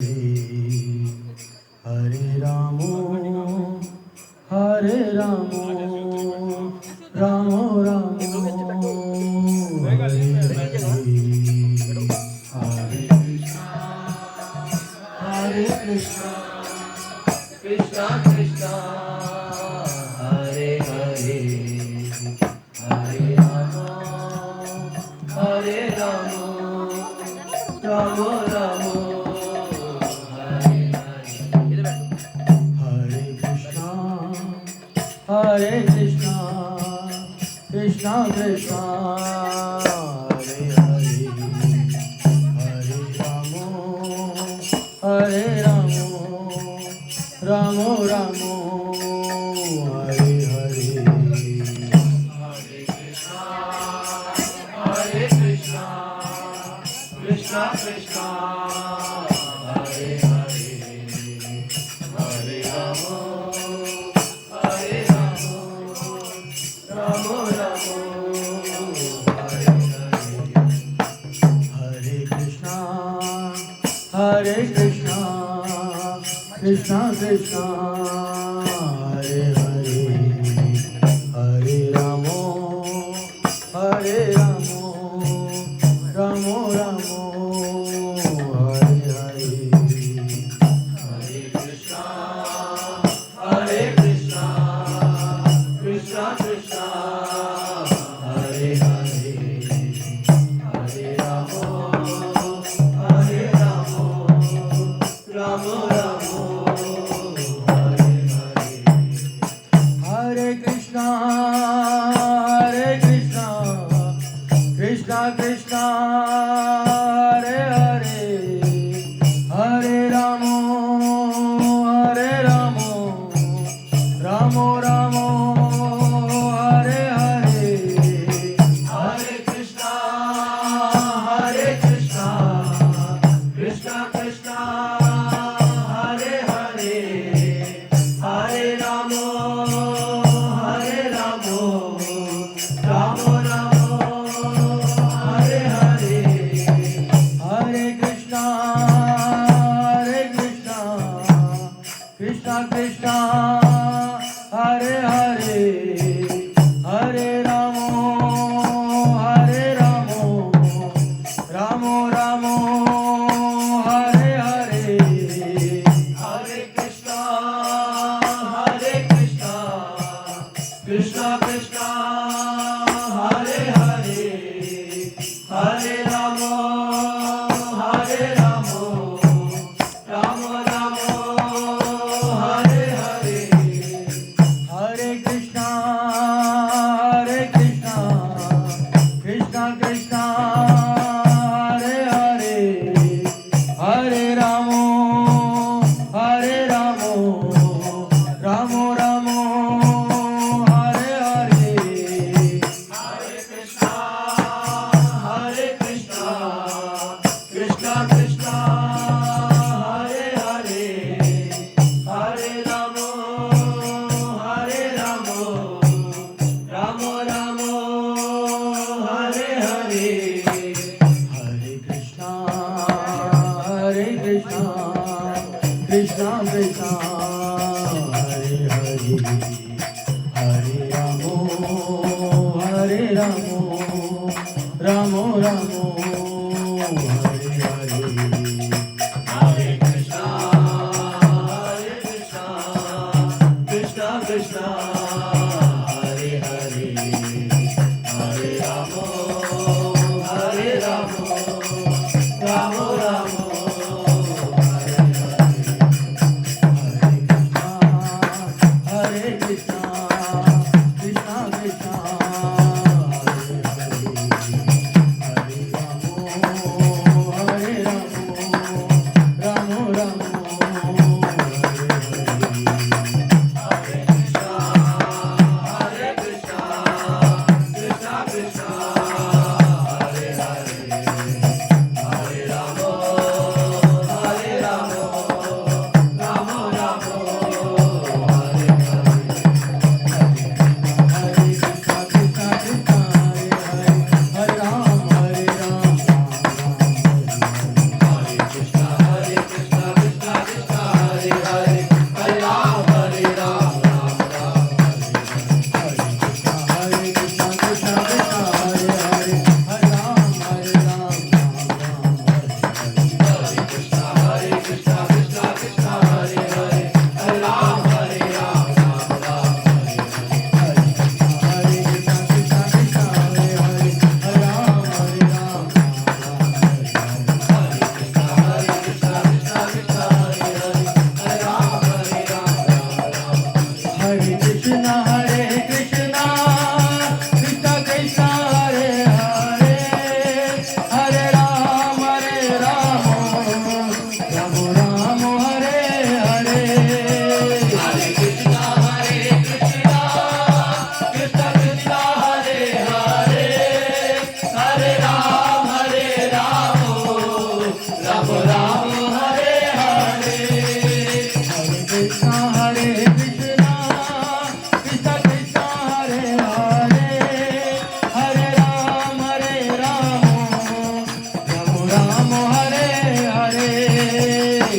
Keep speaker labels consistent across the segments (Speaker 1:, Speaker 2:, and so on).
Speaker 1: हरे रामो हरे रामो रामो रामो हरे हरे हरे कृष्णा कृष्णा कृष्णा हरे हरे हरे रामो रामो रामो हरे कृष्णा कृष्णा कृष्णा हरे हरे हरे रामो रामो रामो हरे हरे हरे कृष्णा कृष्णा कृष्णा हरे हरे हरे रामो रामो रामो हरे कृष्णा कृष्णा कृष्णा हरे हरे हरे रामो रामो रामो हरे हरे हरे कृष्णा कृष्णा कृष्णा हरे हरे हरे रामो रामो रामो हरे हरे हरे कृष्णा कृष्णा कृष्णा हरे हरे हरे रामो रामो रामो हरे हरे हरे कृष्णा कृष्णा कृष्णा हरे हरे हरे रामो रामो रामो हरे हरे हरे कृष्णा कृष्णा कृष्णा हरे हरे हरे रामो रामो रामो हरे हरे हरे कृष्णा कृष्णा कृष्णा हरे हरे हरे रामो रामो रामो हरे हरे हरे कृष्णा कृष्णा कृष्णा हरे हरे हरे रामो रामो रामो हरे हरे हरे कृष्णा कृष्णा कृष्णा हरे हरे हरे रामो रामो रामो हरे हरे हरे कृष्णा कृष्णा कृष्णा हरे हरे हरे रामो रामो रामो हरे हरे हरे कृष्णा कृष्णा कृष्णा हरे हरे हरे रामो रामो रामो हरे Krishna Krishna Krishna Hare Hare Hare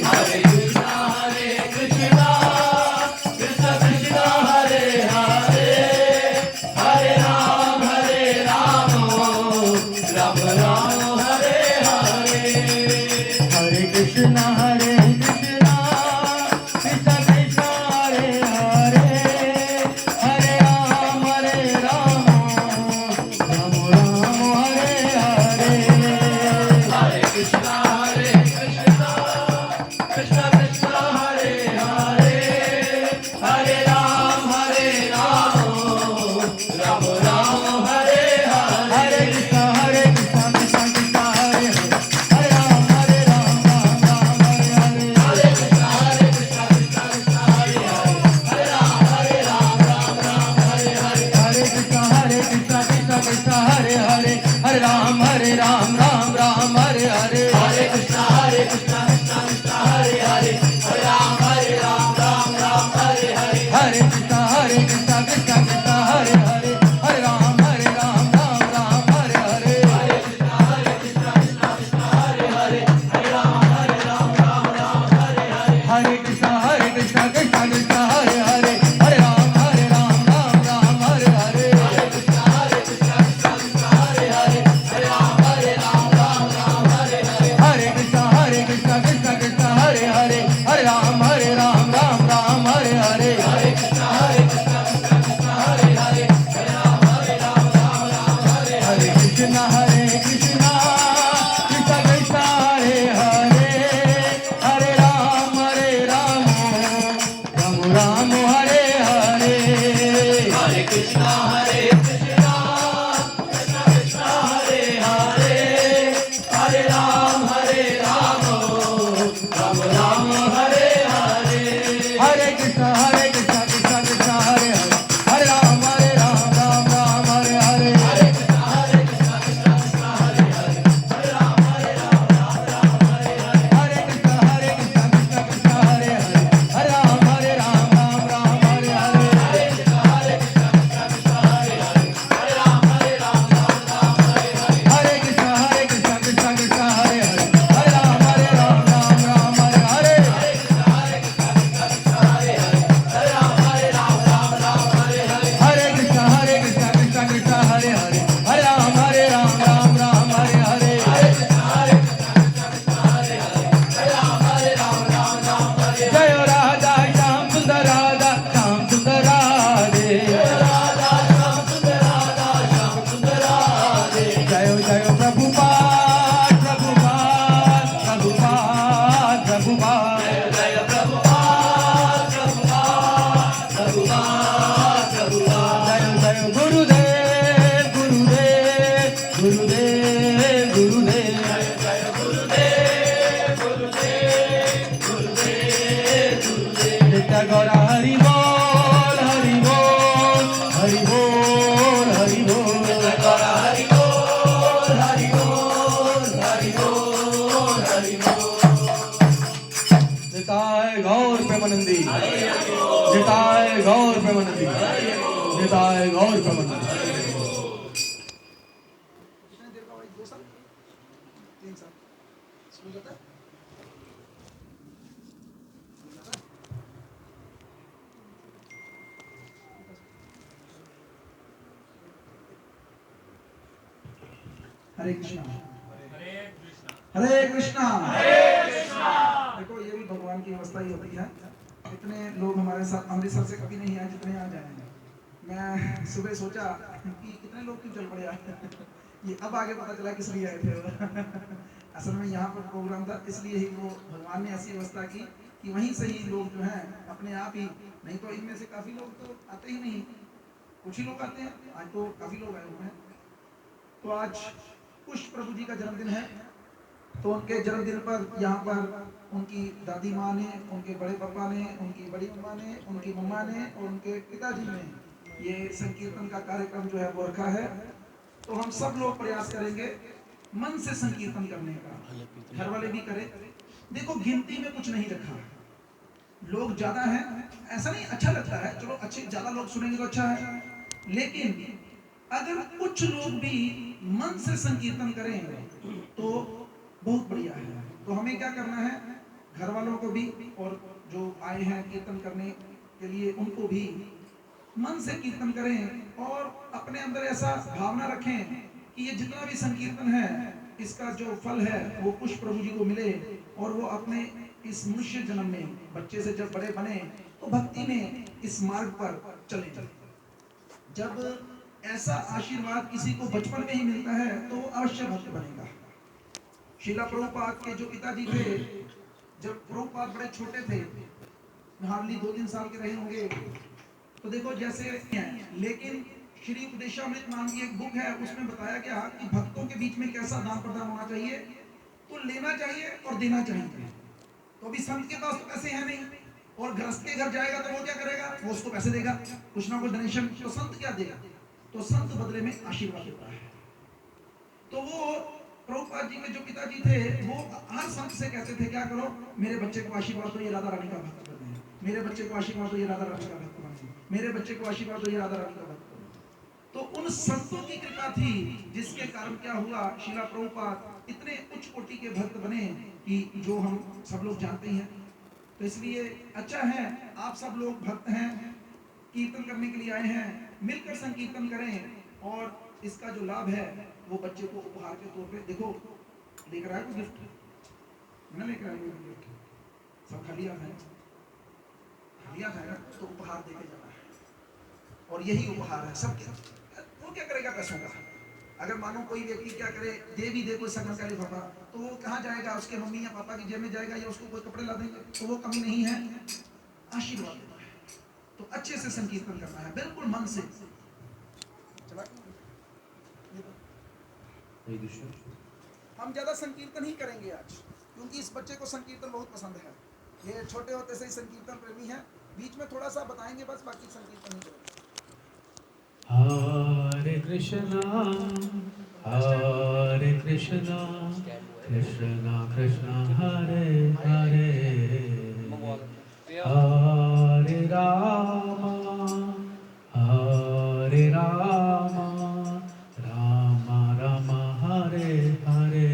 Speaker 1: Hare Krishna, Krishna Krishna, Hare Hare, Hare Ram, Ram Ram, Hare Hare.
Speaker 2: Hare Krishna, Krishna Krishna, Hare Hare, Hare Ram, Ram Ram, Hare Hare.
Speaker 1: Hare Krishna, Krishna Krishna, Hare Hare, Hare Ram, Ram Ram, Hare Hare.
Speaker 2: Hare Krishna, Krishna Krishna, Hare Hare, Hare Ram, Ram Ram, Hare Hare.
Speaker 1: Hare Krishna, Krishna Krishna, Hare Hare, Hare Ram, Ram Ram, Hare Hare.
Speaker 2: Hare Krishna, Krishna Krishna, Hare Hare, Hare Ram, Ram Ram, Hare Hare.
Speaker 1: Hare Krishna, Krishna Krishna, Hare Hare, Hare Ram, Ram Ram, Hare Hare.
Speaker 2: Hare Krishna, Krishna Krishna, Hare Hare, Hare Ram, Ram Ram, Hare Hare.
Speaker 1: Hare Krishna, Krishna Krishna, Hare Hare, Hare Ram, Ram Hare Hare.
Speaker 2: Hare Krishna, Krishna Krishna, Hare Hare, Hare Ram, Ram Hare Hare.
Speaker 1: Hare Krishna, Krishna Krishna, Hare Hare, Hare Ram, Ram Hare Hare.
Speaker 2: Hare Krishna, Krishna Krishna, Hare Hare, Hare Ram, Ram Hare Hare.
Speaker 1: Hare Krishna, Krishna Krishna, Hare Hare, Hare Ram, Ram Hare Hare.
Speaker 2: Hare Krishna, Krishna Krishna, Hare Hare, Hare Ram, Ram Hare Hare.
Speaker 1: Hare Krishna, Krishna Krishna, Hare Hare, Hare Ram, Ram Hare Hare.
Speaker 2: Hare Krishna, Krishna Krishna, Hare Hare, Hare Ram, Ram Hare Hare.
Speaker 1: Hare Krishna, Krishna Krishna, Hare Hare, Hare Ram, Ram Hare Hare.
Speaker 2: Hare Krishna, Krishna Krishna, Hare Hare, Hare Ram, Ram Hare Hare.
Speaker 1: Hare Krishna, Krishna Krishna, Hare Hare, Hare Ram, Ram Hare Hare.
Speaker 2: Hare Krishna, Krishna Krishna, Hare Hare, Hare Ram, Ram Hare Hare.
Speaker 1: Hare Krishna, Krishna Krishna, Hare Hare, Hare Ram, Ram Hare Hare.
Speaker 2: Hare Krishna, Krishna Krishna, Hare Hare, Hare Ram, Ram Hare Hare.
Speaker 1: Hare Krishna, Krishna Krishna, Hare Hare, Hare Ram, Ram Hare Hare.
Speaker 2: Jai Radha Shyam Sundar Radha Shyam Sundar Radhe.
Speaker 1: Radha Shyam Sundar, Radha Shyam Sundar Radhe.
Speaker 2: Jai Prabhupada, Prabhupada, Prabhupada, Prabhupada.
Speaker 1: Jai Prabhupada, Prabhupada, Prabhupada, Prabhupada.
Speaker 2: Jai Gurudev, Gurudev, Gurudev, Gurudev.
Speaker 1: Jai Gurudev, Gurudev, Gurudev, Gurudev.
Speaker 2: Nitya Gaura Hari Bol, Hari Bol, Hari Bol, Hari Bol.
Speaker 1: Gaura Hari Bol, Hari Bol, Hari Bol, Hari Bol.
Speaker 2: Nitai गौर प्रेमानंदी, निताय गौर प्रेमानंदी, निताय गौर प्रेमानंदी।
Speaker 3: हरे कृष्णा, हरे कृष्णा, हरे कृष्णा। देखो ये भी भगवान की अवस्था ही होती है। इतने लोग हमारे साथ अमृतसर से कभी नहीं आए जितने आज आए हैं। मैं सुबह सोचा कि कितने लोग क्यों चल पड़े आए, ये अब आगे पता चला किस लिए आए थे। असल में यहाँ पर प्रोग्राम था, इसलिए ही वो भगवान ने ऐसी व्यवस्था की कि वहीं से ही लोग जो हैं अपने आप ही, नहीं तो इनमें से काफी लोग तो आते ही नहीं, कुछ ही लोग आते हैं। आज तो काफी लोग आए हुए हैं। तो आज पुष्प प्रभु जी का जन्मदिन है, तो उनके जन्मदिन पर यहाँ पर उनकी दादी माँ ने, उनके बड़े पापा ने, उनकी बड़ी मम्मा ने, उनकी मम्मा ने और उनके पिताजी ने ये संकीर्तन का कार्यक्रम जो है वो रखा है। तो हम सब लोग प्रयास करेंगे मन से संकीर्तन करने का, घर वाले भी करें। देखो गिनती में कुछ नहीं रखा, लोग ज्यादा हैं ऐसा नहीं, अच्छा लगता है, चलो अच्छे ज्यादा लोग सुनेंगे तो अच्छा है, लेकिन अगर कुछ लोग भी मन से संकीर्तन करें तो बहुत बढ़िया है। तो हमें क्या करना है, घर वालों को भी और जो आए हैं कीर्तन करने के लिए उनको भी मन से कीर्तन करें और अपने अंदर ऐसा भावना रखें कि ये जितना भी संकीर्तन है इसका जो फल है वो कुछ प्रभु जी को मिले और वो अपने इस मनुष्य जन्म में बच्चे से जब बड़े बने तो भक्ति में इस मार्ग पर चले। जब ऐसा आशीर्वाद किसी को बचपन में ही मिलता है तो वो अवश्य भक्त बनेगा। शीला प्रभुपाद के जो पिताजी थे, जब प्रभुपाद बड़े छोटे थे, हार्डली 2-3 साल के रहे होंगे, तो देखो जैसे हैं, लेकिन श्री उपदेशामृत नाम की एक बुक है, उसमें बताया गया कि भक्तों के बीच में कैसा दान प्रदान होना चाहिए। तो लेना चाहिए और देना चाहिए। तो अभी संत के पास तो पैसे हैं नहीं, और गृहस्थ के घर जाएगा तो वो क्या करेगा, वो उसको पैसे देगा, कुछ ना कुछ डोनेशन। तो संत क्या देगा, तो संत बदले में आशीर्वाद देता है। तो वो प्रभुपाद जी के जो पिताजी थे वो हर संत से कहते थे क्या करो, मेरे बच्चे को आशीर्वाद दो ये राधा रानी का भक्त बने, मेरे बच्चे को आशीर्वाद दो ये राधा रानी का भक्त बने, मेरे बच्चे को आशीर्वाद दो ये राधा रानी का भक्त बने। तो उन संतों की कृपा थी जिसके कारण क्या हुआ, शीला प्रभुपाद इतने उच्च कोटि के भक्त बने कि जो हम सब लोग जानते हैं। तो इसलिए अच्छा है आप सब लोग भक्त हैं, कीर्तन करने के लिए आए हैं, मिलकर संकीर्तन करें और इसका जो लाभ है वो बच्चे को उपहार के तौर पे देखो लेकर आए, कोई गिफ्ट ना लेकर आए, गिफ्ट सब खाली आता है, खाली आता है तो उपहार देके जाना है और यही उपहार है सबके। वो क्या करेगा पैसों का, अगर मानो कोई व्यक्ति क्या करे, दे भी दे कोई सगन का लिफाफा, तो वो कहाँ जाएगा, उसके मम्मी या पापा की जेब में जाएगा या उसको कोई कपड़े ला देंगे, तो वो कमी नहीं है। आशीर्वाद देना है तो अच्छे से संकीर्तन करना है, बिल्कुल मन से। हम ज्यादा संकीर्तन ही करेंगे आज, क्योंकि इस बच्चे को संकीर्तन बहुत पसंद है। ये छोटे होते से ही संकीर्तन प्रेमी है, बीच में थोड़ा सा बताएंगे बस, बाकी संकीर्तन ही करेंगे।
Speaker 1: हरे कृष्णा कृष्णा कृष्णा हरे हरे, हरे राम राम राम हरे हरे।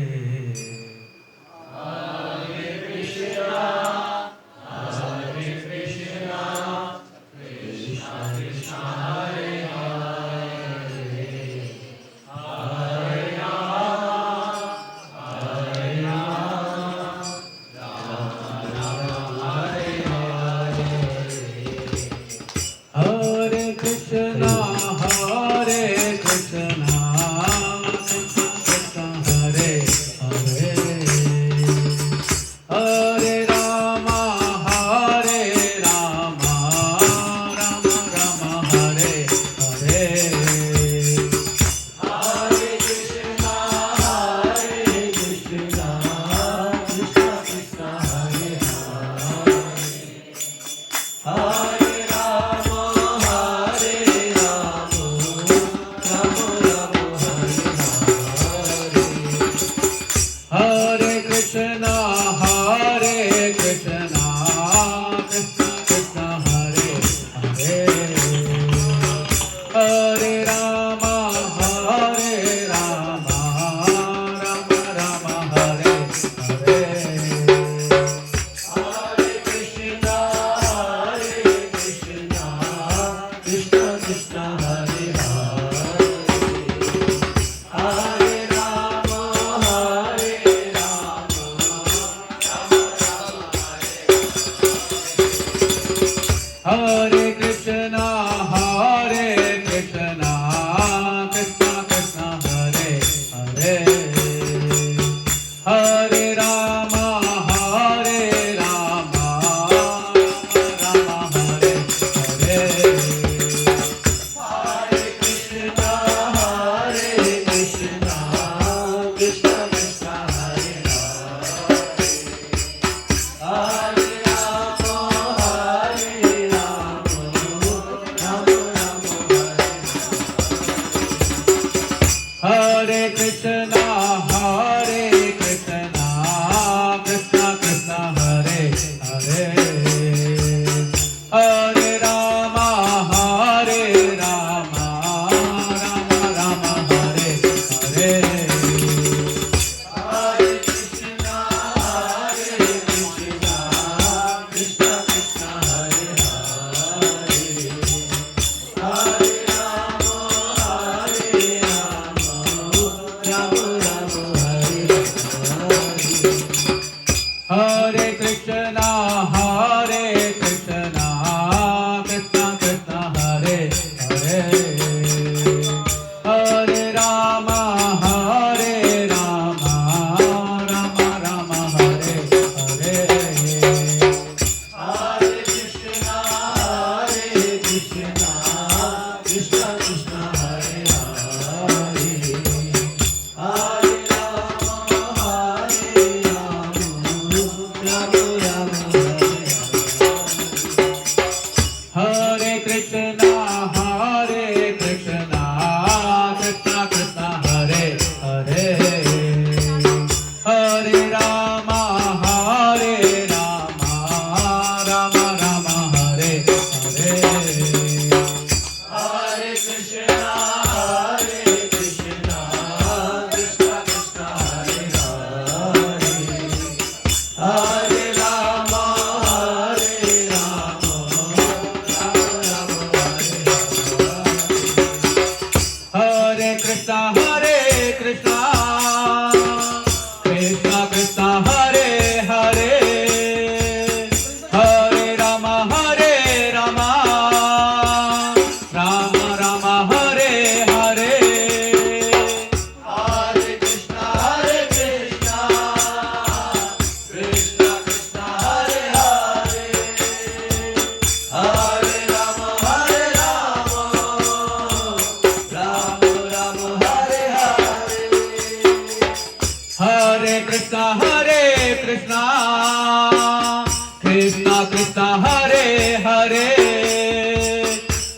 Speaker 2: हरे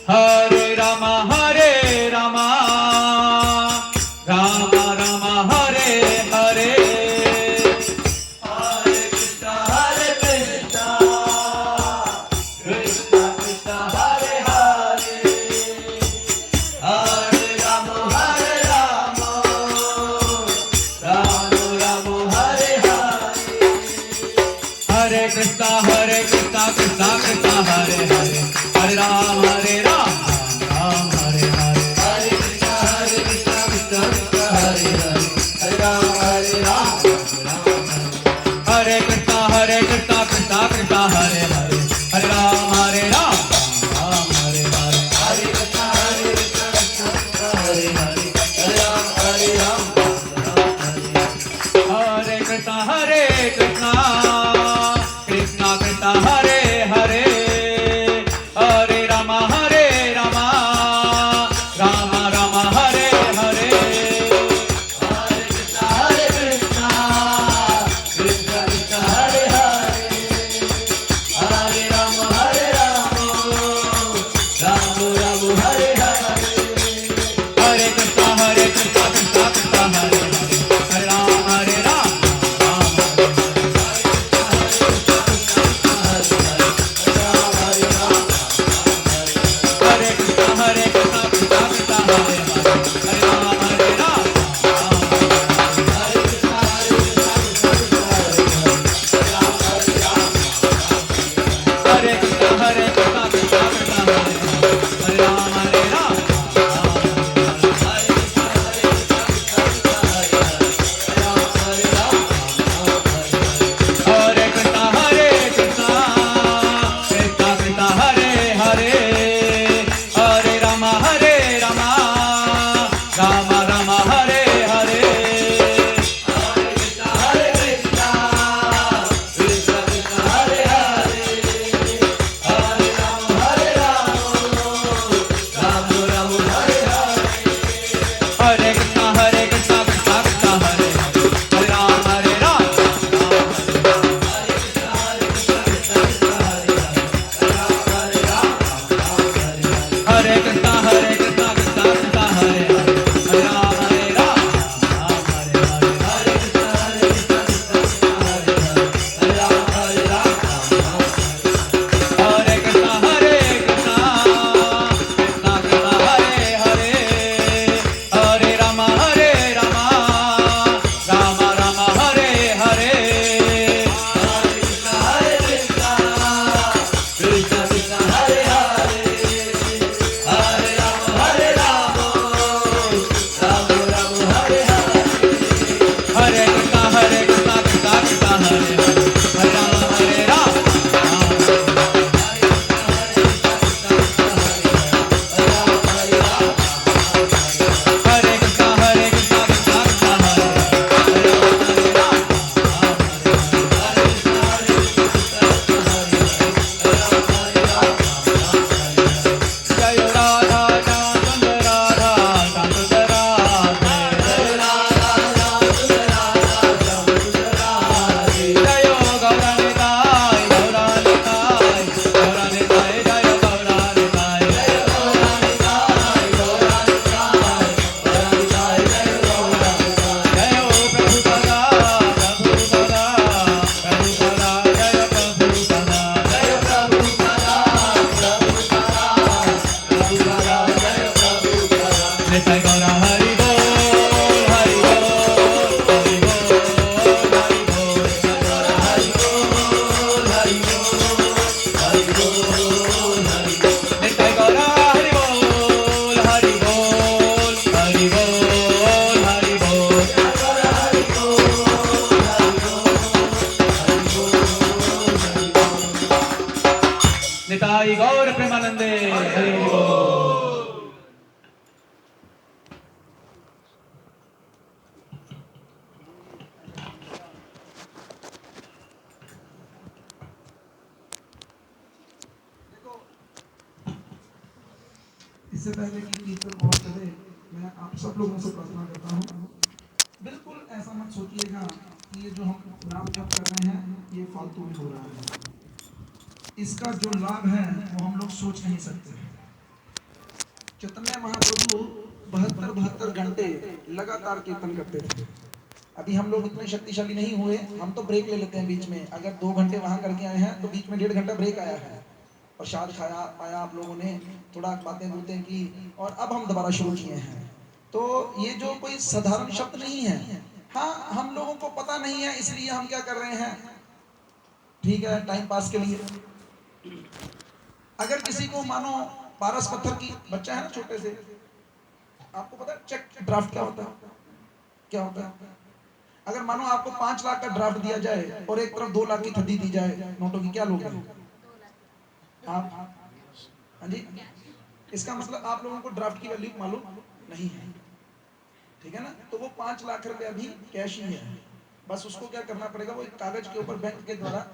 Speaker 2: हरे राम राम राम हरे हरे
Speaker 1: हरे कृष्णा कृष्णा कृष्णा हरे हरे हरे राम राम राम हरे हरे
Speaker 2: हरे कृष्णा कृष्णा कृष्णा हरे हरे हरे राम राम हरे हरे
Speaker 1: हरे कृष्णा कृष्णा कृष्णा हरे हरे हरे राम
Speaker 2: हरे कृष्णा कृष्णा कृष्णा हरे हरे हरे राम राम हरे हरे
Speaker 1: हरे कृष्णा कृष्णा हरे हरे हरे राम
Speaker 2: हरे कृष्णा कृष्णा कृष्णा हरे हरे हरे राम राम राम हरे हरे
Speaker 1: हरे कृष्णा कृष्णा कृष्णा हरे हरे हरे राम राम हरे हरे
Speaker 2: हरे कृष्णा कृष्णा कृष्णा हरे हरे हरे राम राम हरे कृष्णा कृष्णा कृष्णा हरे हरे हरे राम हरे कृष्णा कृष्णा कृष्णा हरे हरे राम हरे कृष्णा कृष्णा कृष्णा हरे हरे हरे राम राम राम हरे हरे हरे कृष्णा कृष्णा कृष्णा हरे हरे हरे राम हरे कृष्णा कृष्णा कृष्णा हरे हरे हरे राम हरे हरे कृष्णा कृष्णा कृष्णा हरे हरे हरे राम राम हरे हरे हरे कृष्णा कृष्णा कृष्णा हरे हरे हरे कृष्णा कृष्णा कृष्णा हरे जय राधा चांद राधा चांद राधे जय गौरानिताय गौरानिताय गौरानिताय जय गौरानिताय जय प्रभु सदा प्रभु सदा प्रभु सदा जय प्रभु सदा निताय गौरा हरि बोल हरि बोल हरि बोल हरि बोल निताय गौरा हरि बोल हरि बोल हरि बोल हरि बोल निताई गौर प्रेमानंदे हरि बोल
Speaker 3: इससे पहले कि कीर्तन और चले, मैं आप सब लोगों से प्रार्थना करता हूँ, बिल्कुल ऐसा मत सोचिएगा कि ये जो हम नाम जप कर रहे हैं ये फालतू में हो रहा है। इसका जो लाभ है वो हम लोग सोच नहीं सकते। चैतन्य महाप्रभु 72 घंटे लगातार कीर्तन करते थे। अभी हम लोग इतने शक्तिशाली नहीं हुए, हम तो ब्रेक ले लेते हैं बीच में। अगर 2 घंटे वहां करके आए हैं तो बीच में 1.5 घंटा ब्रेक आया है, प्रसाद खाया पाया आप लोगों ने, थोड़ा बातें बूतें की, और अब हम दोबारा शुरू किए हैं। तो ये जो कोई साधारण शब्द नहीं है। हाँ, हम लोगों को पता नहीं है, इसलिए हम क्या कर रहे हैं, ठीक है, टाइम पास के लिए। अगर किसी को मानो पारस पत्थर की बच्चा है ना छोटे से, आपको पता है चेक ड्राफ्ट क्या होता है? क्या होता है? अगर मानो आपको 5 लाख का ड्राफ्ट दिया जाए और एक तरफ 2 लाख की थद्दी दी जाए नोटों की, क्या लोगे आप? हाँ जी, इसका मतलब आप लोगों को ड्राफ्ट की वैल्यू मालूम नहीं है, ठीक है ना? तो वो 5 लाख रुपया भी कैश ही है, बस उसको क्या करना पड़ेगा, वो एक कागज के ऊपर बैंक के द्वारा।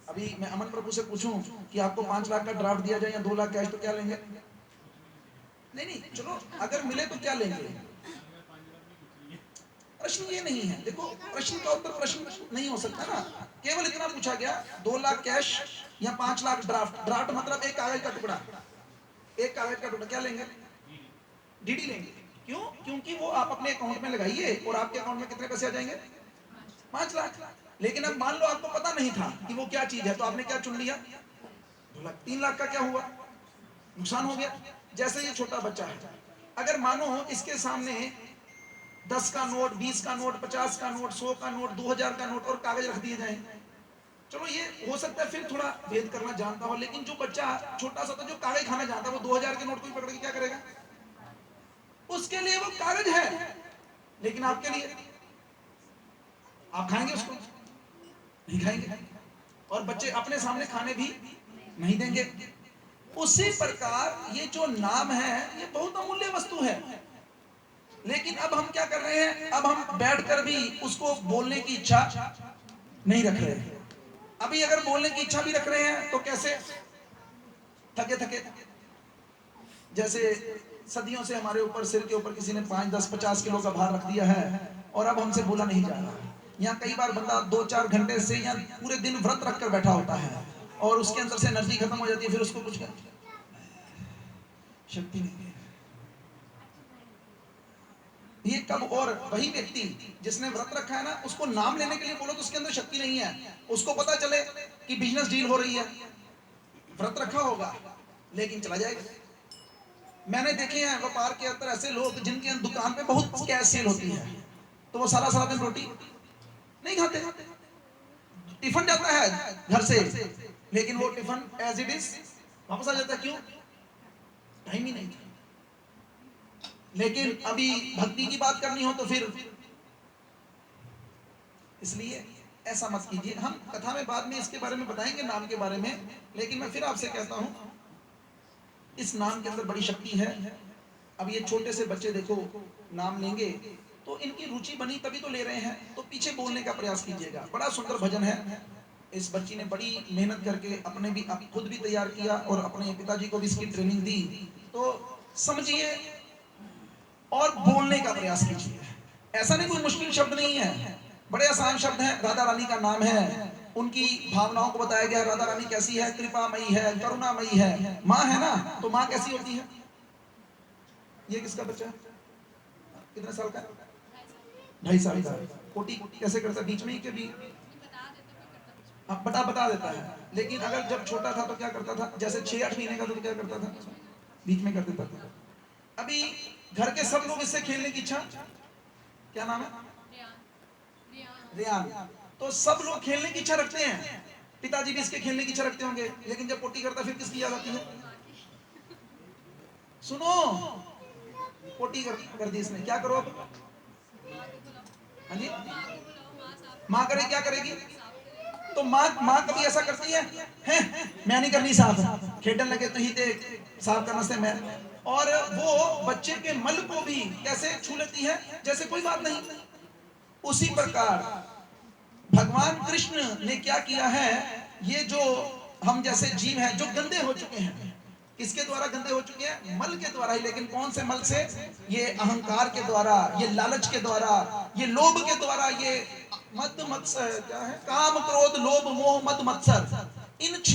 Speaker 3: अभी मैं अमन प्रभु से पूछूं कि आपको 5 लाख का ड्राफ्ट दिया जाए या 2 लाख कैश, तो क्या लेंगे? नहीं, चलो अगर मिले तो क्या लेंगे? प्रश्न ये नहीं है, देखो प्रश्न का उत्तर प्रश्न नहीं हो सकता ना। केवल इतना पूछा गया 2 लाख कैश या 5 लाख ड्राफ्ट। ड्राफ्ट मतलब एक कागज का टुकड़ा, एक कागज का टुकड़ा। क्या लेंगे? डीडी लेंगे। क्यों? क्योंकि वो आप अपने अकाउंट में लगाइए और आपके अकाउंट में कितने पैसे आ जाएंगे? 5 लाख। लेकिन अब मान लो आपको पता नहीं था कि वो क्या चीज है, तो आपने क्या चुन लिया? 2 लाख। 3 लाख का क्या हुआ? नुकसान हो गया। जैसे ये छोटा बच्चा है, अगर मानो इसके सामने 10 का नोट, 20 का नोट, 50 का नोट, 100 का नोट, 2000 का नोट और कागज रख दिए जाए, चलो ये हो सकता है फिर थोड़ा भेद करना जानता हो, लेकिन जो बच्चा छोटा सा था जो कागज खाना जानता है, वो 2000 के नोट को पकड़ के क्या करेगा? उसके लिए वो कागज है, लेकिन आपके लिए आप खाएंगे उसको? नहीं खाएंगे। और बच्चे अपने सामने खाने भी नहीं देंगे। उसी प्रकार ये जो नाम है ये बहुत अमूल्य वस्तु है, लेकिन अब हम क्या कर रहे हैं, अब हम बैठकर भी उसको बोलने की इच्छा नहीं रख रहे हैं। अभी अगर बोलने की इच्छा भी रख रहे हैं तो कैसे? थके थके। जैसे सदियों से हमारे ऊपर, सिर के ऊपर किसी ने 5, 10, 50 किलो का भार रख दिया है और अब हमसे बोला नहीं जा रहा। यहाँ कई बार बंदा 2-4 घंटे से या पूरे दिन व्रत रखकर बैठा होता है और उसके अंदर से एनर्जी खत्म हो जाती है, फिर उसको कुछ शक्ति नहीं है। ये कब? और वही व्यक्ति जिसने व्रत रखा है ना, उसको नाम लेने के लिए बोलो तो उसके अंदर शक्ति नहीं है। उसको पता चले कि बिजनेस डील हो रही है, व्रत रखा होगा लेकिन चला जाएगा। मैंने देखे हैं व्यापार के अंदर ऐसे लोग जिनके दुकान पे बहुत कैश सेल होती है, तो वो सारा दिन रोटी नहीं खाते, टिफिन जाता है घर से, लेकिन वो टिफिन एज इट इज वापस आ जाता है। क्यों? टाइम ही नहीं। लेकिन अभी भक्ति की बात करनी हो तो फिर, इसलिए ऐसा मत कीजिए। हम कथा में बाद में इसके बारे में बताएंगे, नाम के बारे में, लेकिन मैं फिर आपसे कहता हूं इस नाम के अंदर बड़ी शक्ति है। अब ये छोटे से बच्चे देखो नाम लेंगे तो इनकी रुचि बनी तभी तो ले रहे हैं, तो पीछे बोलने का प्रयास कीजिएगा। बड़ा सुंदर भजन है, इस बच्ची ने बड़ी मेहनत करके अपने भी खुद भी तैयार किया और अपने पिताजी को भी इसकी ट्रेनिंग दी। तो समझिए और बोलने का प्रयास कीजिए। ऐसा नहीं कोई मुश्किल शब्द नहीं है, बड़े आसान शब्द हैं। राधा रानी का नाम है, उनकी भावनाओं को बताया गया। राधा रानी कैसी है? कृपामयी है, करुणामयी है। माँ है ना, तो माँ कैसी होती है? ये किसका बच्चा है? कितने साल का? 2.5 साल का। कोटी कैसे करता है? बीच में ही के भी बता देता है। लेकिन अगर जब छोटा था तो क्या करता था? जैसे 6-8 महीने का तो क्या करता था? बीच में कर देता था। अभी घर के सब लोग इससे खेलने की इच्छा, क्या नाम है? रियान। तो सब लोग खेलने की इच्छा रखते हैं, पिताजी भी इसके खेलने की इच्छा रखते होंगे, लेकिन जब पोटी करता फिर किसकी याद आती है? सुनो, पोटी कर दी इसने, क्या करो अब? हाँ जी, माँ करे, क्या करेगी? तो माँ कभी ऐसा करती है? मैं नहीं करनी साफ, खेडन लगे तो ही साफ करना से मैं। और वो बच्चे के मल को भी कैसे छू लेती है जैसे कोई बात नहीं। उसी प्रकार भगवान कृष्ण ने क्या किया है, ये जो हम जैसे जीव हैं जो गंदे हो चुके हैं, किसके द्वारा गंदे हो चुके हैं? मल के द्वारा ही। लेकिन कौन से मल से? ये अहंकार के द्वारा, ये लालच के द्वारा, ये लोभ के द्वारा, ये मद मत्सर क्या है? काम क्रोध लोभ मोह मद मत्सर, इन 6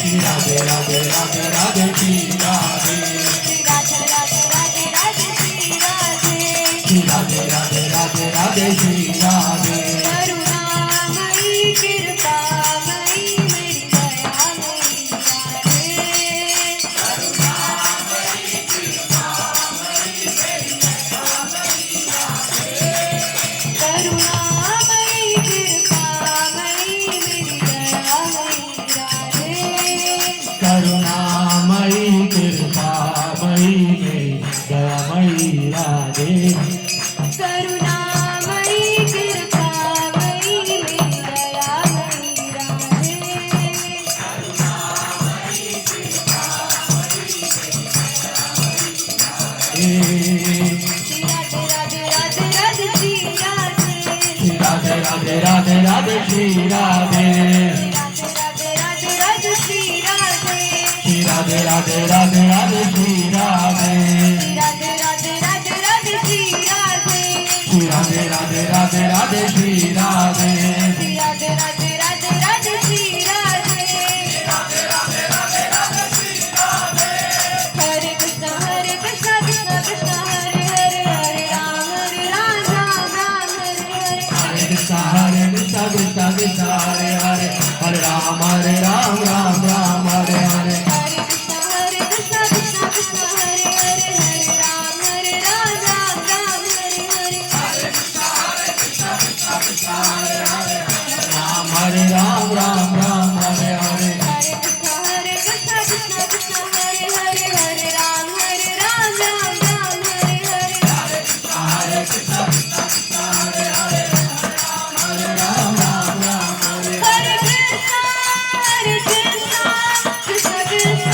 Speaker 2: श्री राधे राधे राधे राधे श्री राधे
Speaker 4: राधे राधे राधे राधे श्री राधे
Speaker 2: श्री राधे राधे राधे राधे श्री राधे
Speaker 4: करुणामयी कृपामयी मेरी दयामयी राधे करुणामयी कृपामयी मेरी दयामयी राधे
Speaker 2: करुणामयी कृपामयी मेरी दयामयी राधे
Speaker 4: करुणामयी कृपामयी मेरी दयामयी राधे
Speaker 2: श्री
Speaker 4: राधे राधे राधे राधे श्री राधे
Speaker 2: राधे राधे राधे राधे श्री राधे
Speaker 4: राधे राधे राधे श्री राधे
Speaker 2: श्री राधे राधे राधे राधे श्री राधे
Speaker 4: राधे राधे राधे राधे श्री राधे
Speaker 2: श्री राधे राधे राधे राधे श्री राधे
Speaker 4: राधे राधे राधे राधे श्री राधे हरे कृष्ण कृष्ण कृष्ण हरे हरे हरे राम राम राम हरे हरे
Speaker 2: हरे कृष्ण कृष्ण कृष्ण हरे हरे हरे राम राम राम हरे हरे
Speaker 4: हरे कृष्ण कृष्ण कृष्ण हरे हरे हरे राम राम राम हरे हरे
Speaker 2: राम हरे राम राम हरे हरे
Speaker 4: हरे कृष्ण कृष्ण कृष्ण हरे हरे हरे राम राम राम हरे हरे
Speaker 2: हरे कृष्ण हरे हरे हरे राम राम हरे
Speaker 4: हरे कृष्ण कृष्ण कृष्ण हरे हरे हरे राम राम राम हरे हरे
Speaker 2: हरे कृष्ण कृष्ण कृष्ण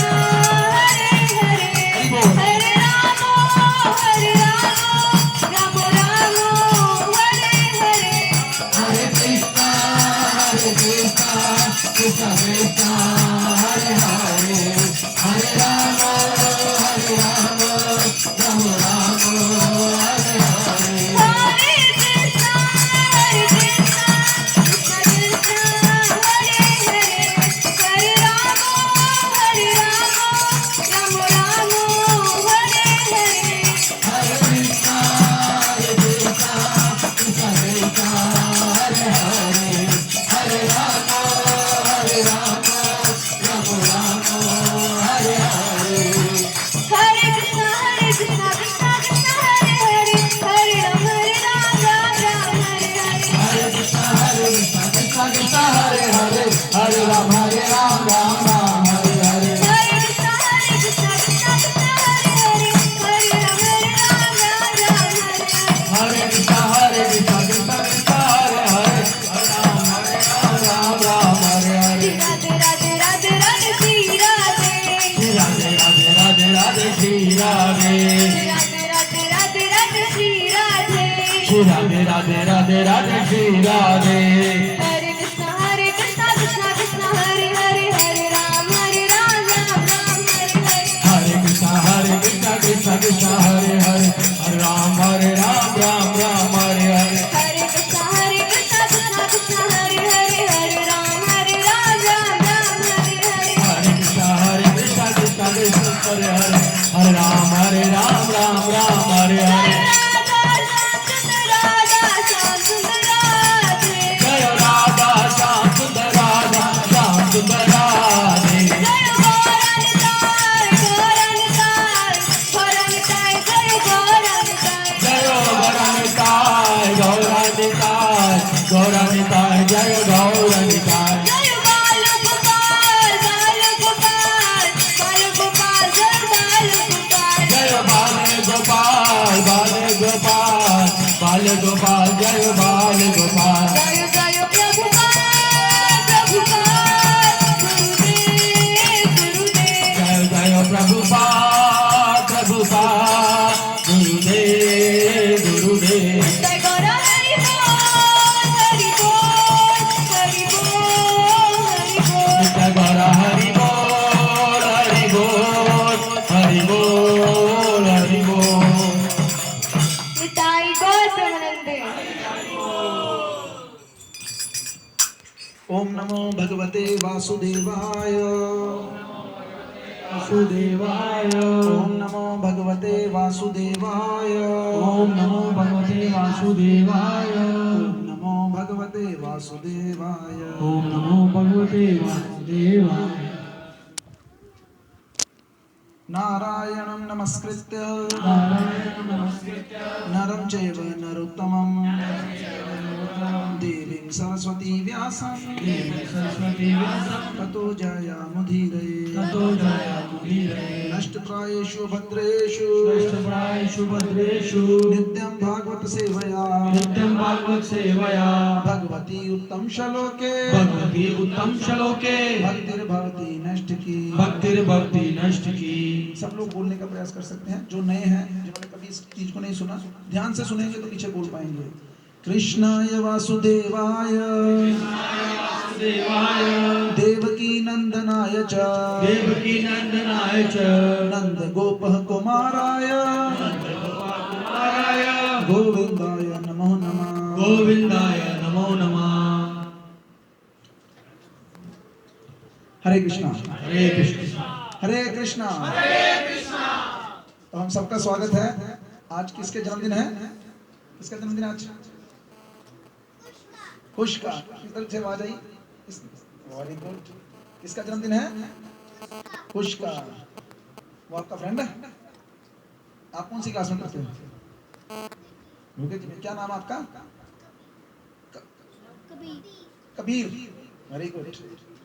Speaker 2: हरे हरे हरे राम राम राम हरे हरे
Speaker 4: हरे कृष्ण कृष्ण कृष्ण हरे हरे हरे राम राम राम हरे हरे
Speaker 2: हरे कृष्ण कृष्ण कृष्ण हरे हरे हरे राम राम राम हरे हरे
Speaker 4: हरे कृष्ण कृष्ण कृष्ण हरे हरे हरे राम राम हरे हरे
Speaker 2: हरे कृष्ण कृष्ण कृष्ण हरे हरे हरे राम राम हरे हरे
Speaker 4: हरे कृष्ण कृष्ण कृष्ण हरे हरे हरे राम राम हरे हरे
Speaker 2: हरे कृष्ण कृष्ण कृष्ण हरे हरे हरे राम राम हरे हरे
Speaker 4: राधे राधे राधे राधे श्री राधे
Speaker 2: श्री राधे राधे राधे राधे श्री राधे
Speaker 4: राधे राधे राधे राधे श्री राधे
Speaker 2: श्री राधे राधे राधे राधे श्री राधे
Speaker 4: हरे कृष्ण कृष्ण कृष्ण हरे हरे हरे राम राम राम हरे हरे
Speaker 2: हरे कृष्ण कृष्ण कृष्ण हरे हरे हरे राम राम हरे हरे
Speaker 4: हरे कृष्ण कृष्ण कृष्ण हरे हरे हरे राम राम हरे हरे
Speaker 2: हरे कृष्ण कृष्ण कृष्ण हरे हरे हरे राम राम हरे हरे
Speaker 4: राधा श्याम सुंदर राधे
Speaker 2: जय राधा श्याम सुंदर राधा श्याम सुंदर राधे
Speaker 4: जय गौरनिताय गौरनिताय गौरनिताय जय गौरनिताय
Speaker 2: जय गौरनिताय गौरनिताय गौरनिताय जय गौरनिताय
Speaker 4: जय बाल गोपाल बाल गोपाल बाल गोपाल जय बाल गोपाल
Speaker 2: जय बाल गोपाल बाल
Speaker 3: भगवते वासुदेवाय।
Speaker 1: वासुदेवाय।
Speaker 3: ओम नमो भगवते वासुदेवाय।
Speaker 1: ओम नमो भगवते वासुदेवाय।
Speaker 3: ओम नमो भगवते वासुदेवाय।
Speaker 1: ओम नमो भगवते वासुदेवाय।
Speaker 3: नारायणं नमस्कृत्य
Speaker 1: नारायणं नमस्कृत्य
Speaker 3: नरं चैव नरोत्तमं देवीं सरस्वती व्यासं
Speaker 1: देवी सरस्वती व्यासं
Speaker 3: ततो जयामुदीरये।
Speaker 1: ततो जयामुदीरये।
Speaker 3: नष्टप्रायेषु भद्रेषु
Speaker 1: नष्टप्रायेषु भद्रेषु
Speaker 3: नित्यं भागवत सेवया
Speaker 1: नित्यं भागवत सेवया
Speaker 3: भगवती उत्तम श्लोके
Speaker 1: भगवती उत्तम श्लोके
Speaker 3: भक्तिर्भवति नष्ट की।
Speaker 1: भक्तिर्भवति नष्ट की।
Speaker 3: सब लोग बोलने का प्रयास कर सकते हैं। जो नए हैं, जिन्होंने कभी इस चीज को नहीं सुना, ध्यान से सुनेंगे तो पीछे बोल पाएंगे। कृष्णाय वासुदेवाय
Speaker 1: देवाय
Speaker 3: देवकी नंदनाय च
Speaker 1: देवकी नंदनाय च
Speaker 3: नंद गोपः कुमाराय
Speaker 1: कुमाराय
Speaker 3: गोविंदाय नमो नमः।
Speaker 1: गोविंदाय नमो नमः।
Speaker 3: हरे कृष्णा
Speaker 1: हरे कृष्ण
Speaker 3: हरे कृष्णा। तो हम सबका स्वागत है। आज किसके जन्मदिन है? किसका जन्मदिन आज? खुश का। इधर से आवाज आई। Very good. किसका जन्मदिन है? खुश का। वो आपका फ्रेंड है? आप कौन सी क्लास में पढ़ते हो? रुके जी, क्या नाम है आपका? कबीर। Very good.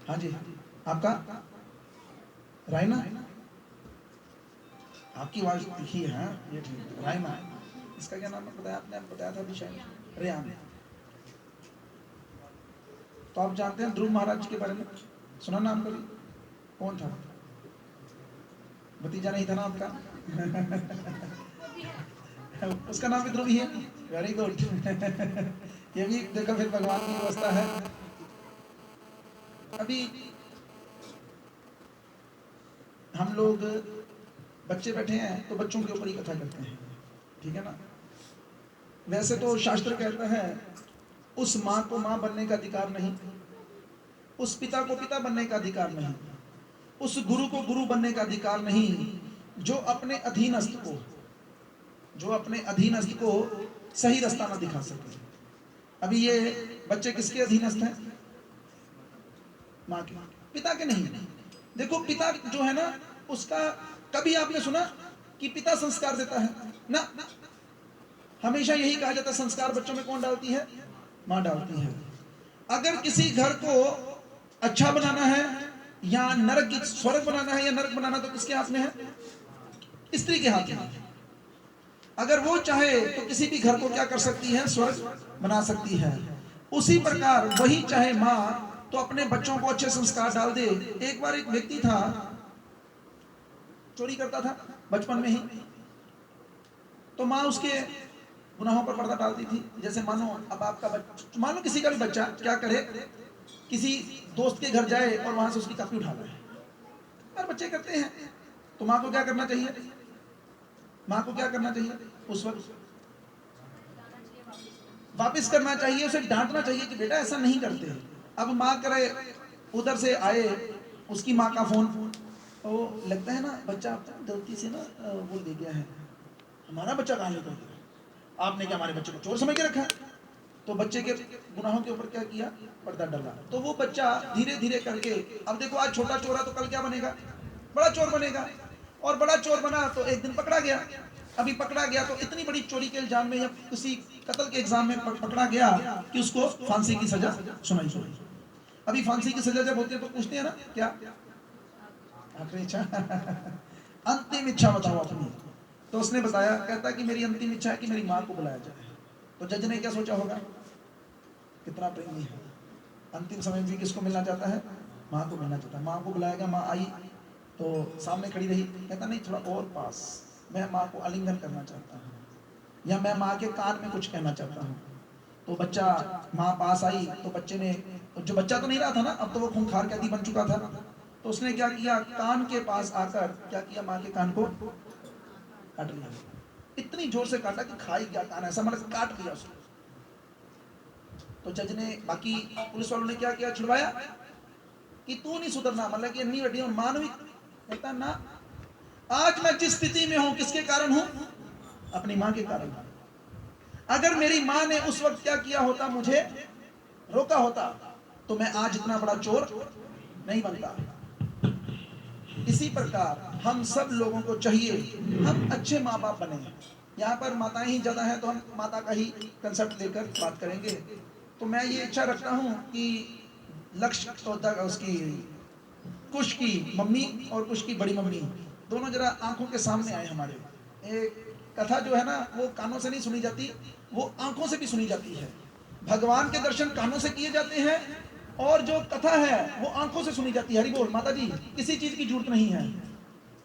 Speaker 3: हाँ जी, आपका? रायना। आपकी आवाज दिखी है, ये ठीक। रायना। इसका क्या नाम बताया आपने? बताया था अभी शायद। रेयान। तो आप जानते हैं ध्रुव महाराज के बारे में? सुना नाम कभी? कौन था? भतीजा नहीं था ना आपका? उसका नाम भी ध्रुव ही है। Very good. ये भी देखो, फिर भगवान की व्यवस्था है। अभी हम लोग बच्चे बैठे हैं तो बच्चों के ऊपर ही कथा करते हैं, ठीक है ना? वैसे तो शास्त्र कहता है उस माँ को माँ बनने का अधिकार नहीं, उस पिता को पिता बनने का अधिकार नहीं, उस गुरु को गुरु बनने का अधिकार नहीं, जो अपने अधीनस्थ को सही रास्ता ना दिखा सके। अभी ये बच्चे किसके अधीनस्थ हैं? माँ के, पिता के नहीं। देखो, पिता जो है ना, उसका कभी आपने सुना कि पिता संस्कार देता है? ना। हमेशा यही कहा जाता है संस्कार बच्चों में कौन डालती है? माँ डालती है। अगर किसी घर को अच्छा बनाना है या नरक की स्वर्ग बनाना है या नरक बनाना, तो किसके हाथ में है? स्त्री के हाथ में। अगर वो चाहे तो किसी भी घर को क्या कर सकती है? स्वर्ग बना सकती है। उसी प्रकार वही चाहे माँ तो अपने बच्चों को अच्छे संस्कार डाल दे। एक बार एक व्यक्ति था, चोरी करता था बचपन में ही, तो माँ उसके गुनाहों पर पर्दा डालती थी। जैसे मानो अब आपका बच्चा, मानो किसी का भी बच्चा क्या करे, किसी दोस्त के घर जाए और वहां से उसकी कॉपी उठा लाए। यार बच्चे करते हैं, तो माँ को क्या करना चाहिए? माँ को क्या करना चाहिए? उस वक्त वापिस करना चाहिए, उसे डांटना चाहिए कि बेटा ऐसा नहीं करते। अब माँ करे, उधर से आए उसकी माँ का फोन, तो लगता है ना बच्चा गलती से ना वो दे गया है, हमारा बच्चा कहाँ लेकर गया, आपने क्या हमारे बच्चे को चोर समझ के रखा? तो बच्चे के गुनाहों के ऊपर क्या किया? पर्दा डाला। तो वो बच्चा धीरे धीरे करके, अब देखो आज छोटा चोर है तो कल क्या बनेगा? बड़ा चोर बनेगा। और बड़ा चोर बना तो एक दिन पकड़ा गया। अभी पकड़ा गया तो इतनी बड़ी चोरी के इल्जाम में या किसी कत्ल के एग्जाम में पकड़ा गया कि उसको फांसी की सजा सुनाई। अभी फांसी की सजा जब होती है तो पूछते हैं ना, क्या आखिरी इच्छा? अंतिम इच्छा बताओ अपनी। तो उसने बताया, कहता कि मेरी अंतिम इच्छा है कि मेरी माँ को बुलाया जाए। तो जज ने क्या सोचा होगा? कितना प्रेमी है, अंतिम समय में भी किसको मिलना चाहता है? माँ को मिलना चाहता है। माँ को बुलाएगा, माँ आई तो सामने खड़ी रही, कहता नहीं थोड़ा और पास, मैं माँ को आलिंगन करना चाहता हूँ, या मैं माँ के कान में कुछ कहना चाहता हूँ। तो बच्चा, माँ पास आई तो बच्चे ने, जो बच्चा तो नहीं रहा था ना, अब तो वो खूंखार कैदी बन चुका था, तो उसने क्या किया, कान के पास आकर क्या किया, माँ के कान को काट लिया। इतनी जोर से काटा कि खा ही गया कान, ऐसा मतलब काट दिया उसको। तो जज ने, बाकी पुलिस वालों ने क्या किया, छुड़वाया, कि तू नहीं सुधरना, मतलब कि अन्नी वड्डी मानविक। कहता ना, आज मैं जिस स्थिति में हूं किसके कारण हूं? अपनी मां के कारण। अगर मेरी मां ने उस वक्त क्या किया होता, मुझे रोका होता, तो मैं आज इतना बड़ा चोर नहीं बनता। इसी प्रकार हम सब लोगों को चाहिए हम अच्छे माँ बाप बने। यहाँ पर माताएं ही ज़्यादा हैं, तो हम माता का ही कंसेप्ट लेकर बात करेंगे। तो मैं ये इच्छा रखता हूँ कि लक्ष्य उसकी कुश की मम्मी और कुश की बड़ी मम्मी दोनों जरा आंखों के सामने आए हमारे। एक कथा जो है ना, वो कानों से नहीं सुनी जाती, वो आंखों से भी सुनी जाती है। भगवान के दर्शन कानों से किए जाते हैं और जो कथा है वो आंखों से सुनी जाती है। हरि बोल माता जी, किसी चीज की जरूरत नहीं है।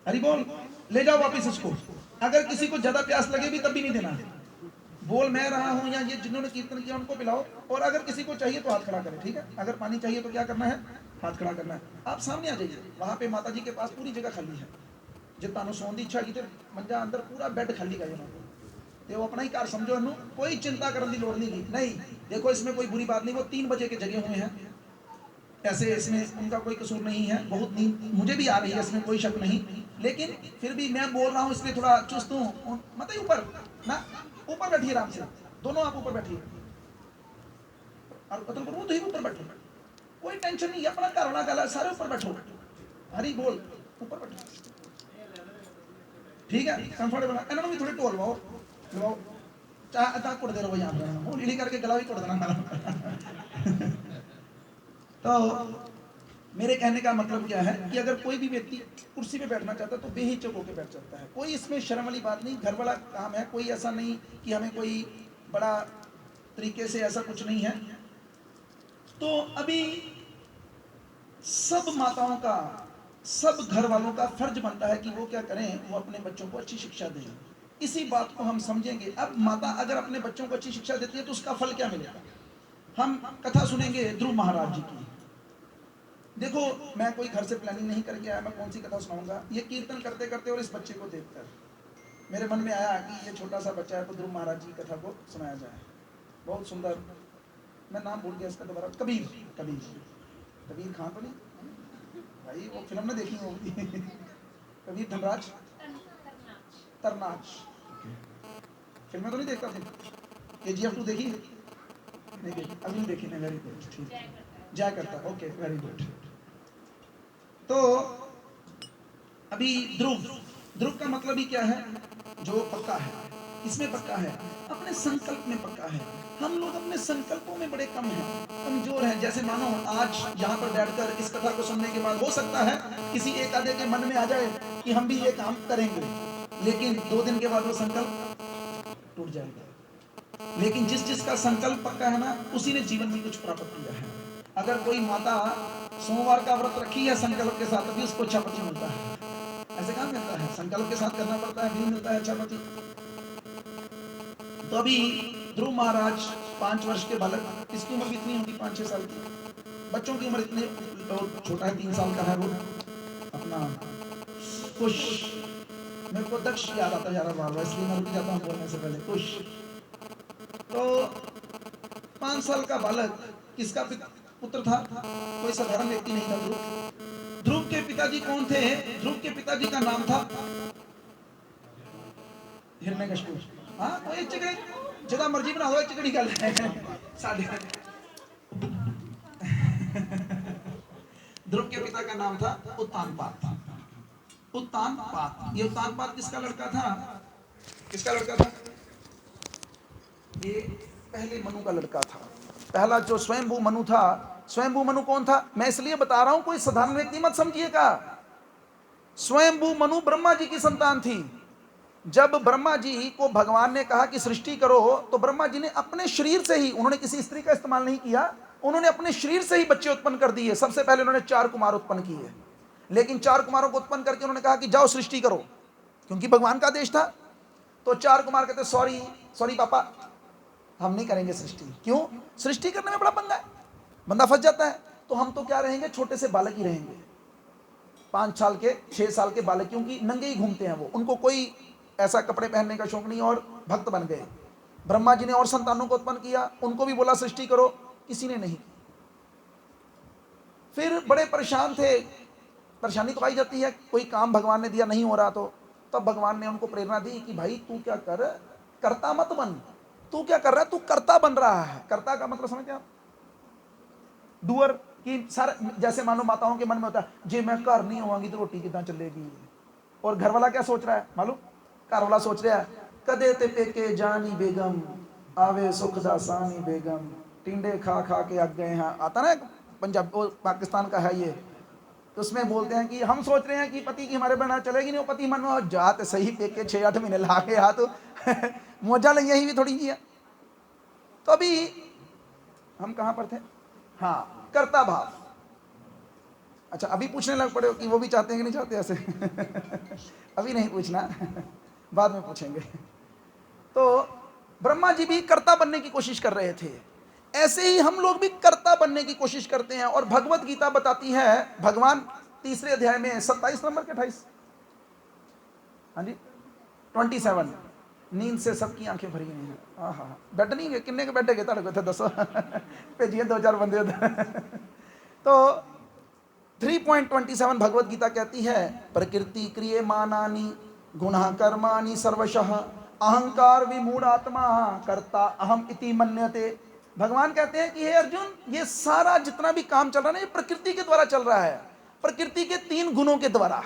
Speaker 3: हरि बोल, ले जाओ वापिस इसको। अगर किसी को ज्यादा प्यास लगे भी तब भी नहीं देना। बोल मैं रहा हूं या ये जिन्होंने कीर्तन किया उनको पिलाओ, और अगर किसी को चाहिए तो हाथ खड़ा करें, ठीक है। अगर पानी चाहिए तो क्या करना है? हाथ खड़ा करना है। आप सामने आ जाइए, वहां पे माता जी के पास पूरी जगह खाली है। जितना सोन की इच्छा की मंजा अंदर पूरा बेड खाली का वो अपना ही कार समझो, कोई चिंता करने की लोड़ नहीं की। नहीं देखो, इसमें कोई बुरी बात नहीं, वो 3 बजे के जगे हुए हैं, ऐसे इसमें उनका कोई कसूर नहीं है। बहुत नींद मुझे भी आ रही है, इसमें कोई शक नहीं, लेकिन फिर भी मैं बोल रहा हूँ इसलिए थोड़ा चुस्त हूँ। मत ही ऊपर ना, ऊपर बैठिए आराम से, दोनों आप ऊपर बैठिए और पतन करो तो ही ऊपर बैठो, कोई टेंशन नहीं, अपना करना गला सारे ऊपर बैठो। हरी बोल, ऊपर बैठो, ठीक है, कंफर्टेबल है। इन्होंने भी थोड़े टोल लगाओ, चाहे अता कुड़ दे रहो यहाँ पर, वो लीली करके गला भी कुड़ देना हमारा। तो मेरे कहने का मतलब क्या है कि अगर कोई भी व्यक्ति कुर्सी पे बैठना चाहता है तो बेहिचक होकर बैठ सकता है, कोई इसमें शर्म वाली बात नहीं। घर वाला काम है, कोई ऐसा नहीं कि हमें कोई बड़ा तरीके से, ऐसा कुछ नहीं है। तो अभी सब माताओं का, सब घर वालों का फर्ज बनता है कि वो क्या करें, वो अपने बच्चों को अच्छी शिक्षा दें। इसी बात को हम समझेंगे। अब माता अगर अपने बच्चों को अच्छी शिक्षा देती है तो उसका फल क्या मिलेगा? हम कथा सुनेंगे ध्रुव महाराज जी की। देखो, मैं कोई घर से प्लानिंग नहीं करके आया, मैं कौन सी कथा सुनाऊंगा। ये कीर्तन करते करते और इस बच्चे को देखकर मेरे मन में आया कि ये छोटा सा बच्चा है तो ध्रुव महाराज जी की कथा को सुनाया जाए। बहुत सुंदर, मैं नाम भूल गया इसका दोबारा, कबीर खान तो नहीं भाई, वो फिल्म में देखी होगी। कबीर धनराज तरनाज, फिल्म में तो नहीं देखता थे। KGF 2 देखी? नहीं देखी, अभी नहीं देखी। वेरी गुड, ठीक, जय करता, ओके, वेरी गुड। तो अभी ध्रुव का मतलब ही क्या है? जो पक्का है। किसमें पक्का है? अपने संकल्प में पक्का है। हम लोग अपने संकल्पों में बड़े कम हैं, कमजोर हैं। जैसे मानो आज यहाँ पर बैठकर इस कथा को सुनने के बाद हो सकता है किसी एक आधे के मन में आ जाए कि हम भी ये काम करेंगे, लेकिन 2 दिन के बाद वो संकल्प टूट जाएगा। लेकिन जिसका संकल्प पक्का है ना, उसी ने जीवन में कुछ प्राप्त किया है। अगर कोई माता सोमवार का व्रत रखी है संकल्प के साथ, अभी उसको अच्छा पति मिलता है। ऐसे काम मिलता है, संकल्प के साथ करना पड़ता है, भी मिलता है अच्छा पति। तो अभी ध्रुव महाराज 5 वर्ष के बालक, इसकी उम्र कितनी होगी? 5-6 साल की। बच्चों की उम्र इतनी छोटा है, 3 साल का है वो। अपना कुश, मेरे को दक्ष याद आता जा रहा है, इसलिए मैं रुक जाता हूँ बोलने से पहले। कुश तो 5 साल का बालक किसका पुत्र था? कोई साधारण व्यक्ति नहीं था। ध्रुव के पिताजी कौन थे? ध्रुव के पिताजी का नाम था हिरण्यकशिपु। हाँ, तो एक चिकड़ी जदा मर्जी बना दो, चिकड़ी गल है साढ़े। ध्रुव के पिता का नाम था उत्तानपाद। उत्तानपाद, ये उत्तानपाद किसका लड़का था? किसका लड़का था? ये पहले मनु का लड़का था। पहला जो स्वयंभू मनु था, स्वयंभू मनु कौन था? मैं इसलिए बता रहा हूं, कोई साधारण व्यक्ति मत समझिएगा। स्वयंभू मनु ब्रह्मा जी की संतान थी। जब ब्रह्मा जी को भगवान ने कहा कि सृष्टि करो, तो ब्रह्मा जी ने अपने शरीर से ही, उन्होंने किसी स्त्री का इस्तेमाल नहीं किया, उन्होंने अपने शरीर से ही बच्चे उत्पन्न कर दिए। सबसे पहले उन्होंने 4 कुमार उत्पन्न किए, लेकिन 4 कुमारों को उत्पन्न करके उन्होंने कहा कि जाओ सृष्टि करो, क्योंकि भगवान का आदेश था। तो 4 कुमार कहते सॉरी पापा, हम नहीं करेंगे सृष्टि। क्यों? सृष्टि करने में बड़ा पंगा है, बंदा फंस जाता है। तो हम तो क्या रहेंगे, छोटे से बालक ही रहेंगे, 5 साल के 6 साल के बालक, क्योंकि नंगे ही घूमते हैं वो, उनको कोई ऐसा कपड़े पहनने का शौक नहीं, और भक्त बन गए। ब्रह्मा जी ने और संतानों को उत्पन्न किया, उनको भी बोला सृष्टि करो, किसी ने नहीं। फिर बड़े परेशान थे, परेशानी तो आई जाती है, कोई काम भगवान ने दिया नहीं हो रहा, तो तब भगवान ने उनको प्रेरणा दी कि भाई तू क्या कर, कर्ता मत बन, तू क्या कर रहा है, तू कर्ता बन रहा है। कर्ता का मतलब समझते आप, डूअर की सारे, जैसे मानो माताओं के मन में होता है जे मैं घर नहीं होवांगी तो रोटी कितना चलेगी, और घर वाला क्या सोच रहा है मालूम, घर वाला सोच रहा है कदे ते पेके जानी बेगम आवे सुख दा सानी बेगम, टिंडे खा खा के अग गए हैं, आता ना पंजाब पाकिस्तान का है ये, तो उसमें बोलते हैं कि हम सोच रहे हैं कि पति की हमारे बिना चलेगी नहीं, वो पति मन में जात सही पेके 6-8 महीने ला के आ तो मौजा ले यही भी थोड़ी की है। तो अभी हम कहाँ पर थे, हाँ कर्ता भाव। अच्छा अभी पूछने लग पड़े हो कि वो भी चाहते हैं कि नहीं चाहते ऐसे अभी नहीं पूछना बाद में पूछेंगे। तो ब्रह्मा जी भी कर्ता बनने की कोशिश कर रहे थे, ऐसे ही हम लोग भी कर्ता बनने की कोशिश करते हैं। और भगवत गीता बताती है, भगवान 3 अध्याय में 27 नंबर के 28, हाँ जी 27, नींद से सबकी आंखें भरी हुई हैं। हाँ हाँ बैठ नहीं गए, किन्ने के बैठे गए तड़के थे दसो भेजिए 2-4 बंदे तो 3.27 भगवत गीता कहती है प्रकृति क्रियमानानि गुणः कर्माणि सर्वशः अहंकार विमूढ़ात्मा कर्ता अहम इति मन्यते। भगवान कहते हैं कि हे अर्जुन, ये सारा जितना भी काम चल रहा है ना, ये प्रकृति के द्वारा चल रहा है, प्रकृति के 3 गुणों के द्वारा,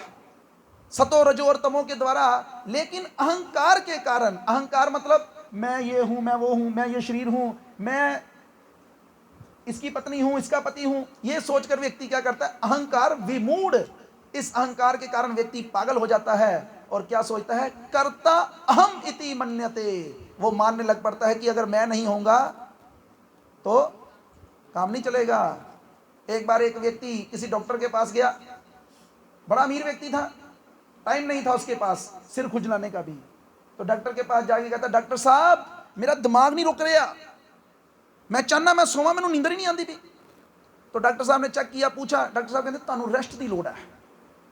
Speaker 3: सतो रजो और तमो के द्वारा। लेकिन अहंकार के कारण, अहंकार मतलब मैं ये हूं, मैं वो हूं, मैं ये शरीर हूं, मैं इसकी पत्नी हूं, इसका पति हूं, ये सोचकर व्यक्ति क्या करता है, अहंकार विमूढ़, इस अहंकार के कारण व्यक्ति पागल हो जाता है और क्या सोचता है, कर्ता अहम इति मन्यते। वो मानने लग पड़ता है कि अगर मैं नहीं होऊंगा तो काम नहीं चलेगा। एक बार एक व्यक्ति किसी डॉक्टर के पास गया, बड़ा अमीर व्यक्ति था, टाइम नहीं था उसके पास सिर खुजलाने का भी, तो डॉक्टर के पास जाके कहता डॉक्टर साहब मेरा दिमाग नहीं रुक रहा, मैं चाहना मैं सोवा, मैनू नींदर ही नहीं आती थी। तो डॉक्टर साहब ने चेक किया, पूछा, डॉक्टर साहब कहते तानू रेस्ट की लोड़ है,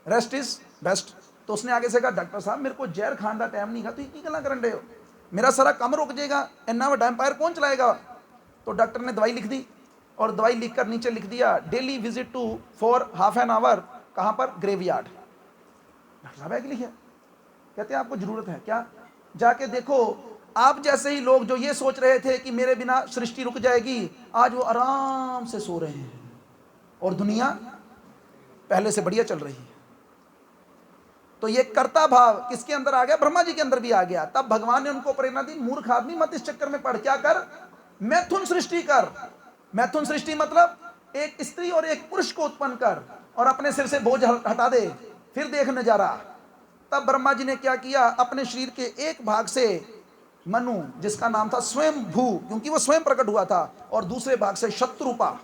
Speaker 3: रेस्ट इज बेस्ट। तो उसने आगे से कहा डॉक्टर साहब मेरे को जहर खाने का टाइम नहीं गा, तुम की गल्लां करन दे हो, मेरा सारा काम रुक जाएगा, इन्ना बड़ा एम्पायर कौन चलाएगा। तो डॉक्टर ने दवाई लिख दी और दवाई लिखकर नीचे लिख दिया daily visit to for half an hour, कहाँ पर, ग्रेवयार्ड। डॉक्टर साहब लिखे, कहते हैं आपको जरूरत है क्या, जाके देखो आप जैसे ही लोग जो ये सोच रहे थे कि मेरे बिना सृष्टि रुक जाएगी, आज वो आराम से सो रहे हैं और दुनिया पहले से बढ़िया चल रही है। तो ये कर्ता भाव किसके अंदर आ गया, ब्रह्मा जी के अंदर भी आ गया। तब भगवान ने उनको प्रेरणा दी, मूर्ख आदमी मत इस चक्कर में पड़, क्या कर, मैथुन सृष्टि कर। मैथुन सृष्टि मतलब एक स्त्री और एक पुरुष को उत्पन्न कर और अपने सिर से बोझ हटा दे, फिर देख नजारा। तब ब्रह्मा जी ने क्या किया, अपने शरीर के एक भाग से मनु, जिसका नाम था स्वयं भू, क्योंकि वो स्वयं प्रकट हुआ था, और दूसरे भाग से शत्रुपा,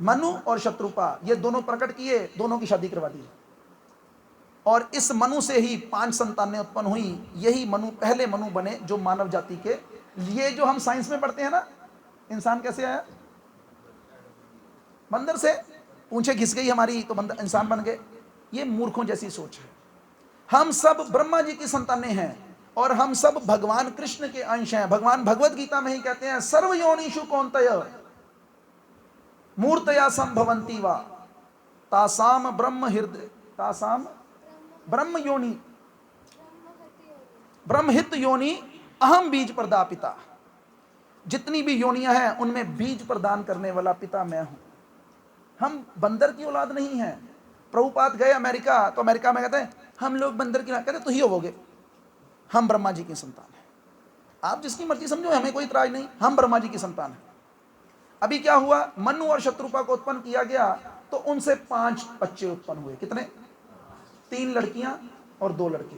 Speaker 3: मनु और शत्रुपा ये दोनों प्रकट किए, दोनों की शादी करवा दी। और इस मनु से ही 5 संतानें उत्पन्न हुई। यही मनु पहले मनु बने जो मानव जाति के, ये जो हम साइंस में पढ़ते हैं ना, इंसान कैसे आया, बंदर से, पूंछे घिस गई हमारी तो बंदर इंसान बन गए। ये मूर्खों जैसी सोच है। हम सब ब्रह्मा जी की संतानें हैं और हम सब भगवान कृष्ण के अंश हैं। भगवान भगवत गीता में ही कहते हैं सर्व योनिषु कौन्तेय मूर्तया संभवंती वा तासाम ब्रह्म हृदय, तासाम ब्रह्म योनि, ब्रह्महित योनि अहम बीज प्रदापिता। जितनी भी योनियां हैं उनमें बीज प्रदान करने वाला पिता मैं हूं। हम बंदर की औलाद नहीं है। प्रभुपाद गए अमेरिका, तो अमेरिका में कहते हैं हम लोग बंदर की, कहते तो ही होवोगे, हम ब्रह्मा जी की संतान हैं। आप जिसकी मर्जी समझो, हमें कोई इतराज नहीं, हम ब्रह्मा जी की संतान हैं। अभी क्या हुआ, मनु और शत्रुपा को उत्पन्न किया गया तो उनसे 5 बच्चे उत्पन्न हुए। कितने, 3 लड़कियां और 2 लड़के।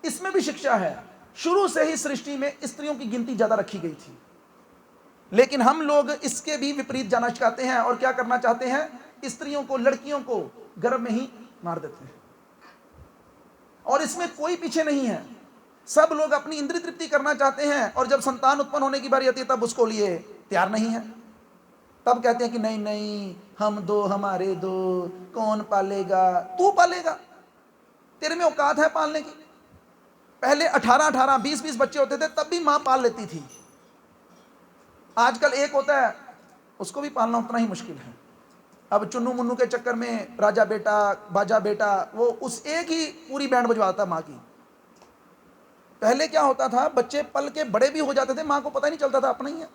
Speaker 3: इसमें भी शिक्षा है, शुरू से ही सृष्टि में स्त्रियों की गिनती ज्यादा रखी गई थी, लेकिन हम लोग इसके भी विपरीत जाना चाहते हैं और क्या करना चाहते हैं, स्त्रियों को, लड़कियों को गर्भ में ही मार देते हैं। और इसमें कोई पीछे नहीं है, सब लोग अपनी इंद्रिय तृप्ति करना चाहते हैं और जब संतान उत्पन्न होने की बारी आती है तब उसको लिए तैयार नहीं है। तब कहते हैं कि नहीं नहीं, हम 2, हमारे 2, कौन पालेगा, तू पालेगा, तेरे में औकात है पालने की। पहले 18-18, 20-20 बच्चे होते थे तब भी मां पाल लेती थी। आजकल एक होता है, उसको भी पालना उतना ही मुश्किल है। अब चुन्नू मुन्नू के चक्कर में राजा बेटा बाजा बेटा, वो उस एक ही पूरी बैंड बजवाता माँ की। पहले क्या होता था, बच्चे पल के बड़े भी हो जाते थे, माँ को पता ही नहीं चलता था अपना ही है।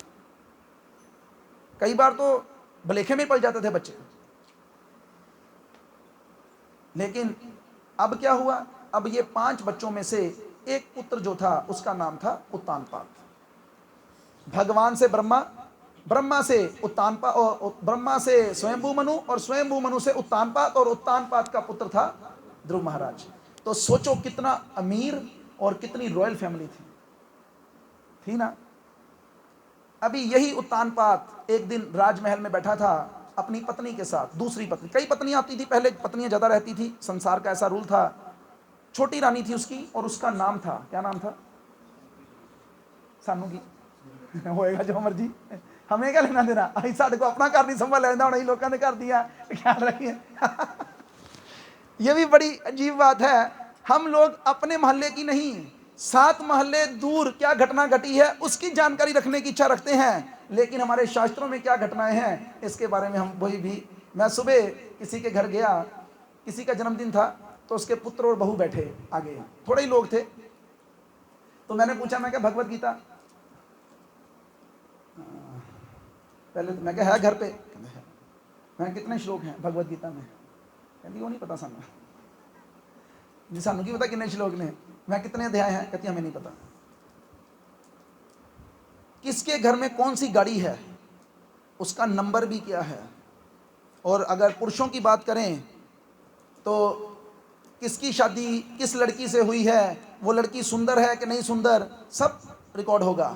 Speaker 3: कई बार तो भलेखे में पल जाते थे बच्चे। लेकिन अब क्या हुआ, अब ये 5 बच्चों में से एक पुत्र जो था उसका नाम था उत्तानपाद। भगवान से ब्रह्मा, ब्रह्मा से उत्तानपाद, और ब्रह्मा से स्वयंभू मनु, और स्वयंभू मनु से उत्तानपाद, और उत्तानपाद का पुत्र था ध्रुव महाराज। तो सोचो कितना अमीर और कितनी रॉयल फैमिली थी ना। अभी यही उत्तानपाद एक दिन राजमहल में बैठा था अपनी पत्नी के साथ, दूसरी पत्नी, कई पत्नियां आती थी पहले, पत्नियां ज्यादा रहती थी, संसार का ऐसा रूल था। छोटी रानी थी उसकी, और उसका नाम था, क्या नाम था? सानू की होएगा जो मर्जी, हमें क्या लेना देना, अभी साढ़े को अपना घर नहीं संभाल लेना होना, लोगों ने कर दिया, ख्याल रखिए। ये भी बड़ी अजीब बात है, हम लोग अपने मोहल्ले की नहीं, 7 मोहल्ले दूर क्या घटना घटी है उसकी जानकारी रखने की इच्छा रखते हैं, लेकिन हमारे शास्त्रों में क्या घटनाएं हैं इसके बारे में हम वही भी। मैं सुबह किसी के घर गया, किसी का जन्मदिन था, तो उसके पुत्र और बहू बैठे आगे, थोड़े ही लोग थे। तो मैंने पूछा, मैं क्या भगवत गीता, पहले तो मैं क्या है घर पे, मैं कितने श्लोक हैं भगवत गीता में? कहती वो नहीं पता सानू जी, सानू की पता कितने श्लोक ने, मैं कितने अध्याय हैं? कहती हमें नहीं पता। किसके घर में कौन सी गाड़ी है, उसका नंबर भी क्या है, और अगर पुरुषों की बात करें तो किसकी शादी किस लड़की से हुई है, वो लड़की सुंदर है कि नहीं सुंदर, सब रिकॉर्ड होगा।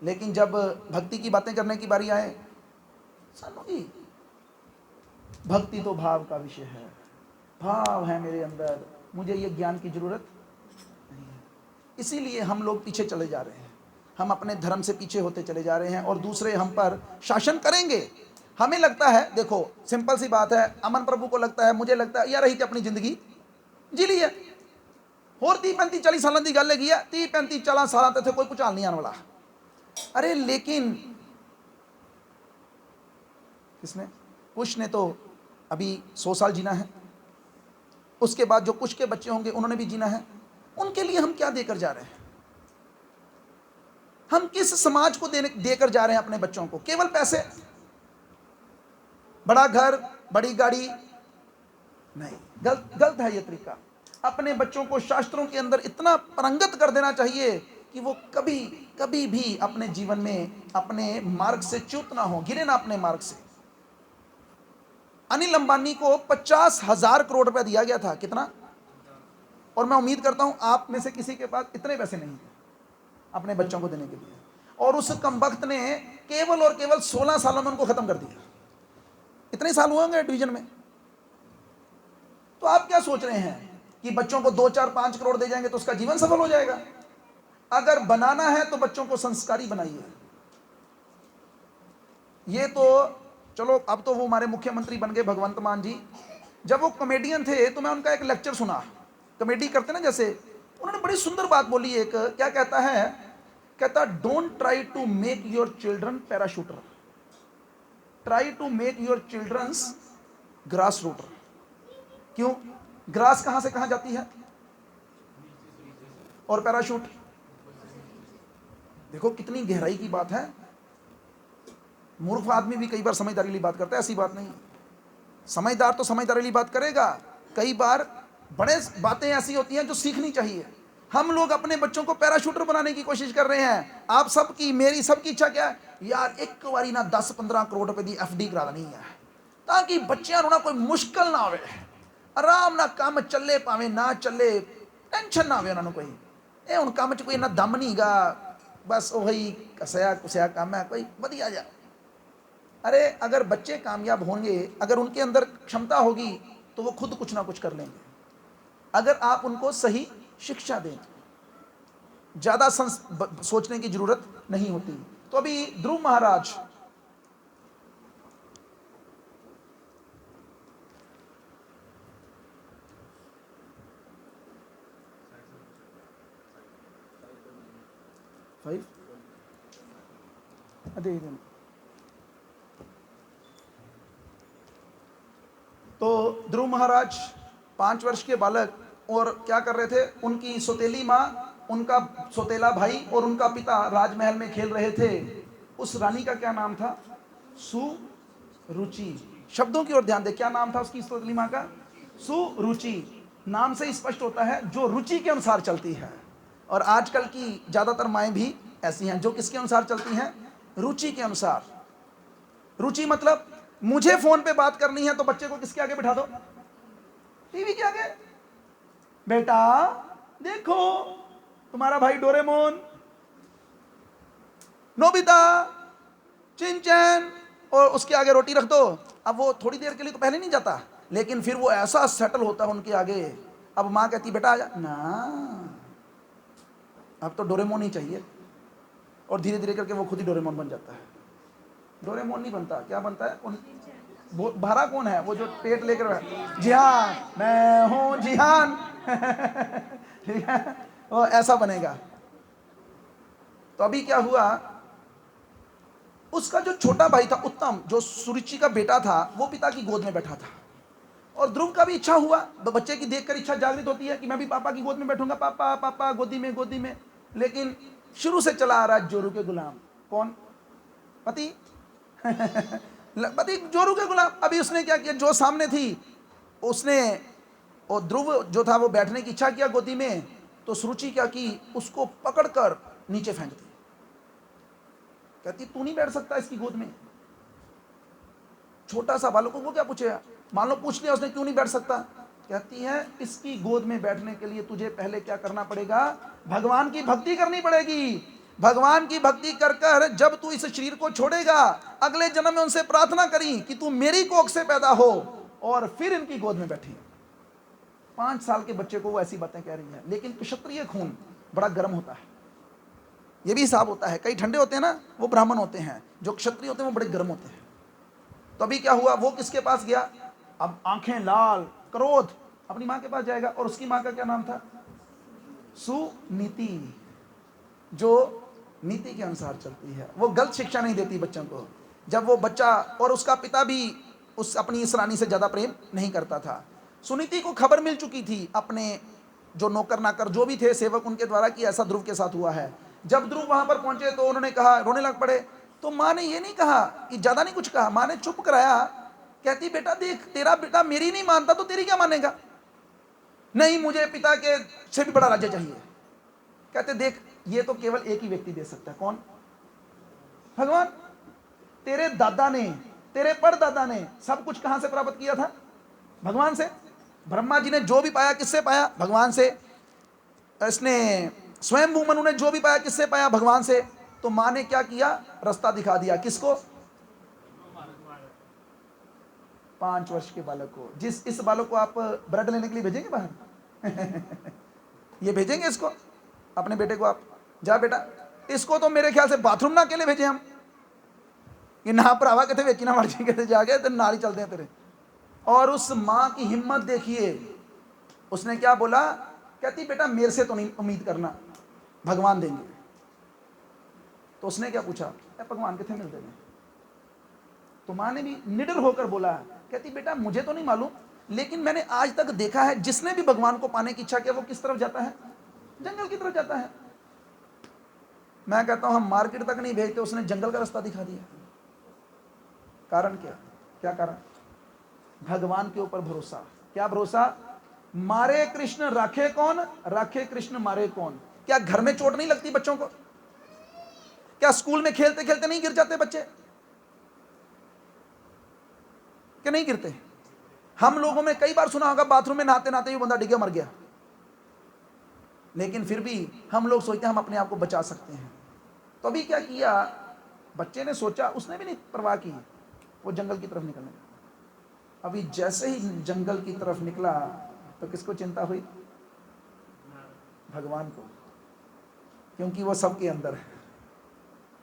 Speaker 3: लेकिन जब भक्ति की बातें करने की बारी आए, सानू जी भक्ति तो भाव का विषय है, भाव है मेरे अंदर, मुझे ये ज्ञान की जरूरत नहीं है। इसीलिए हम लोग पीछे चले जा रहे हैं, हम अपने धर्म से पीछे होते चले जा रहे हैं, और दूसरे हम पर शासन करेंगे। हमें लगता है, देखो सिंपल सी बात है, अमन प्रभु को लगता है, मुझे लगता है यार रही अपनी जिंदगी जी ली है, और 30-35-40 साल की गल है, 30-35-40 साल तक कोई भूचाल नहीं आने वाला। अरे लेकिन किसने, कुछ ने तो अभी 100 साल जीना है, उसके बाद जो कुछ के बच्चे होंगे उन्होंने भी जीना है, उनके लिए हम क्या देकर जा रहे हैं? हम किस समाज को देकर जा रहे हैं अपने बच्चों को? केवल पैसे, बड़ा घर, बड़ी गाड़ी? नहीं, गलत है ये तरीका। अपने बच्चों को शास्त्रों के अंदर इतना पारंगत कर देना चाहिए कि वो कभी कभी भी अपने जीवन में अपने मार्ग से च्युत ना हो, गिरे ना अपने मार्ग से। अनिल अंबानी को 50,000 करोड़ रुपया दिया गया था, कितना? और मैं उम्मीद करता हूं आप में से किसी के पास इतने पैसे नहीं थे अपने बच्चों को देने के लिए, और उस कमबख्त ने केवल और केवल 16 सालों में उनको खत्म कर दिया। इतने साल हुए होंगे डिवीजन में। तो आप क्या सोच रहे हैं कि बच्चों को 2-4-5 करोड़ दे जाएंगे तो उसका जीवन सफल हो जाएगा? अगर बनाना है तो बच्चों को संस्कारी बनाइए। ये तो चलो, अब तो वो हमारे मुख्यमंत्री बन गए भगवंत मान जी, जब वो कॉमेडियन थे तो मैं उनका एक लेक्चर सुना, कॉमेडी करते ना जैसे, उन्होंने बड़ी सुंदर बात बोली एक, क्या कहता है, कहता don't try to make your children parashooter, try to make your childrens grass rooter. क्यों? ग्रास कहां से कहां जाती है, और पैराशूट, देखो कितनी गहराई की बात है। मूर्ख आदमी भी कई बार समझदारी वाली बात करता है, ऐसी बात नहीं, समझदार तो समझदारी वाली बात करेगा। कई बार बड़े बातें ऐसी होती हैं जो सीखनी चाहिए। हम लोग अपने बच्चों को पैराशूटर बनाने की कोशिश कर रहे हैं। आप सबकी, मेरी सबकी इच्छा क्या है यार, एक बारी ना 10-15 करोड़ रुपए की FD करा देनी है, ताकि बच्चियां ना कोई मुश्किल ना आवे, आराम ना काम चले, भावें ना चले, टेंशन ना आवे उन्होंने कोई। ये हुण काम च कोई इन्ना दम नहीं गा, बस वही कसया कुसया काम है, कोई वधिया जा। अरे अगर बच्चे कामयाब होंगे, अगर उनके अंदर क्षमता होगी तो वो खुद कुछ ना कुछ कर लेंगे, अगर आप उनको सही शिक्षा दें। ज्यादा सोचने की जरूरत नहीं होती। तो अभी ध्रुव महाराज, ध्रुव महाराज 5 वर्ष के बालक और क्या कर रहे थे, उनकी सौतेली माँ, उनका सौतेला भाई और उनका पिता राजमहल में खेल रहे थे। उस रानी का क्या नाम था? सुरुचि। शब्दों की ओर ध्यान दे, क्या नाम था उसकी सौतेली माँ का? सुरुचि। नाम से स्पष्ट होता है जो रुचि के अनुसार चलती है। और आजकल की ज्यादातर माएँ भी ऐसी हैं जो किसके अनुसार चलती हैं? रुचि के अनुसार। रुचि मतलब मुझे फोन पे बात करनी है तो बच्चे को किसके आगे बिठा दो? टीवी के आगे। बेटा देखो तुम्हारा भाई डोरेमोन, नोबिता, चिंचैन, और उसके आगे रोटी रख दो। अब वो थोड़ी देर के लिए तो पहले नहीं जाता, लेकिन फिर वो ऐसा सेटल होता है उनके आगे। अब माँ कहती बेटा आ जा ना, अब तो डोरेमोन ही चाहिए। और धीरे धीरे करके वो खुद ही डोरेमोन बन जाता है। डोरेमोन नहीं बनता, क्या बनता है? वो भरा कौन है? वो जो पेट लेकर, जिहान, मैं हूं जिहान। ठीक है, वो ऐसा बनेगा। तो अभी क्या हुआ, उसका जो छोटा भाई था उत्तम, जो सुरुचि का बेटा था, वो पिता की गोद में बैठा था। और ध्रुव का भी इच्छा हुआ, बच्चे की देखकर इच्छा जागृत होती है कि मैं भी पापा की गोद में बैठूंगा, पापा पापा गोदी में गोदी में। लेकिन शुरू से चला आ रहा है जोरू के गुलाम। कौन? पति। पति जोरू के गुलाम। अभी उसने क्या किया, जो सामने थी उसने, और ध्रुव जो था वो बैठने की इच्छा किया गोदी में, तो सुरुचि क्या की, उसको पकड़कर नीचे फेंक दी। कहती तू नहीं बैठ सकता इसकी गोद में। छोटा सा बालक को वो क्या पूछेगा, मान लो पूछ लिया उसने क्यों नहीं बैठ सकता, कहती है इसकी गोद में बैठने के लिए तुझे पहले क्या करना पड़ेगा? भगवान की भक्ति करनी पड़ेगी। भगवान की भक्ति कर कर जब तू इस शरीर को छोड़ेगा, अगले जन्म में उनसे प्रार्थना करी कि तू मेरी कोख से पैदा हो और फिर इनकी गोद में बैठी। 5 साल के बच्चे को वो ऐसी बातें कह रही है। लेकिन क्षत्रिय खून बड़ा गर्म होता है, ये भी हिसाब होता है। कई ठंडे होते हैं ना, वो ब्राह्मण होते हैं। जो क्षत्रिय होते हैं वो बड़े गर्म होते हैं। तो अभी क्या हुआ, वो किसके पास गया? अब आंखें लाल, क्रोध, अपनी मां के पास जाएगा। और उसकी मां का क्या नाम था? सुनीति, जो नीति के अनुसार चलती है। वो गलत शिक्षा नहीं देती बच्चों को। जब वो बच्चा, और उसका पिता भी उस अपनी इस रानी से ज्यादा प्रेम नहीं करता था। सुनीति को खबर मिल चुकी थी अपने जो नौकर नाकर जो भी थे सेवक उनके द्वारा कि ऐसा ध्रुव के साथ हुआ है। जब ध्रुव वहां पर पहुंचे तो उन्होंने कहा, रोने लग पड़े। तो माँ ने ये नहीं कहा कि ज्यादा नहीं कुछ कहा, माँ ने चुप कराया। कहती बेटा देख, तेरा बेटा मेरी नहीं मानता तो तेरी क्या मानेगा? नहीं, मुझे पिता के से भी बड़ा राज्य चाहिए। कहते देख, ये तो केवल एक ही व्यक्ति दे सकता है। कौन? भगवान। तेरे दादा ने, तेरे परदादा ने सब कुछ कहां से प्राप्त किया था? भगवान से। ब्रह्मा जी ने जो भी पाया किससे पाया? भगवान से। इसने स्वयं मनु ने जो भी पाया किससे पाया? भगवान से। तो मां ने क्या किया? रास्ता दिखा दिया। किसको? 5 वर्ष के बालक को। इस बालक को आप ब्रेड लेने के लिए भेजेंगे बाहर? ये भेजेंगे इसको, अपने बेटे को? आप जा बेटा, इसको तो मेरे ख्याल से बाथरूम ना अकेले भेजे हम, कि ना भरावा कहते वेची ना मर्जी कहते जाके तो नाली चलते हैं तेरे। और उस मां की हिम्मत देखिए, उसने क्या बोला? कहती बेटा मेरे से तो नहीं उम्मीद करना, भगवान देंगे। तो उसने क्या पूछा? भगवान कितने मिलते हैं? तो मां ने भी निडर होकर बोला, कहती बेटा मुझे तो नहीं मालूम, लेकिन मैंने आज तक देखा है जिसने भी भगवान को पाने की इच्छा किया वो किस तरफ जाता है? जंगल की तरफ जाता है। मैं कहता हूं हम मार्केट तक नहीं भेजते, उसने जंगल का रास्ता दिखा दिया। कारण क्या? क्या कारण? भगवान के ऊपर भरोसा। क्या भरोसा? मारे कृष्ण राखे कौन, राखे कृष्ण मारे कौन। क्या घर में चोट नहीं लगती बच्चों को? क्या स्कूल में खेलते खेलते नहीं गिर जाते बच्चे? क्या नहीं गिरते? हम लोगों में कई बार सुना होगा बाथरूम में नहाते नहाते ही बंदा डिग गया, मर गया। लेकिन फिर भी हम लोग सोचते हैं हम अपने आप को बचा सकते हैं। तो अभी क्या किया बच्चे ने? सोचा, उसने भी नहीं परवाह की, वो जंगल की तरफ निकलने लगा। अभी जैसे ही जंगल की तरफ निकला तो किसको चिंता हुई? भगवान को, क्योंकि वो सबके अंदर है।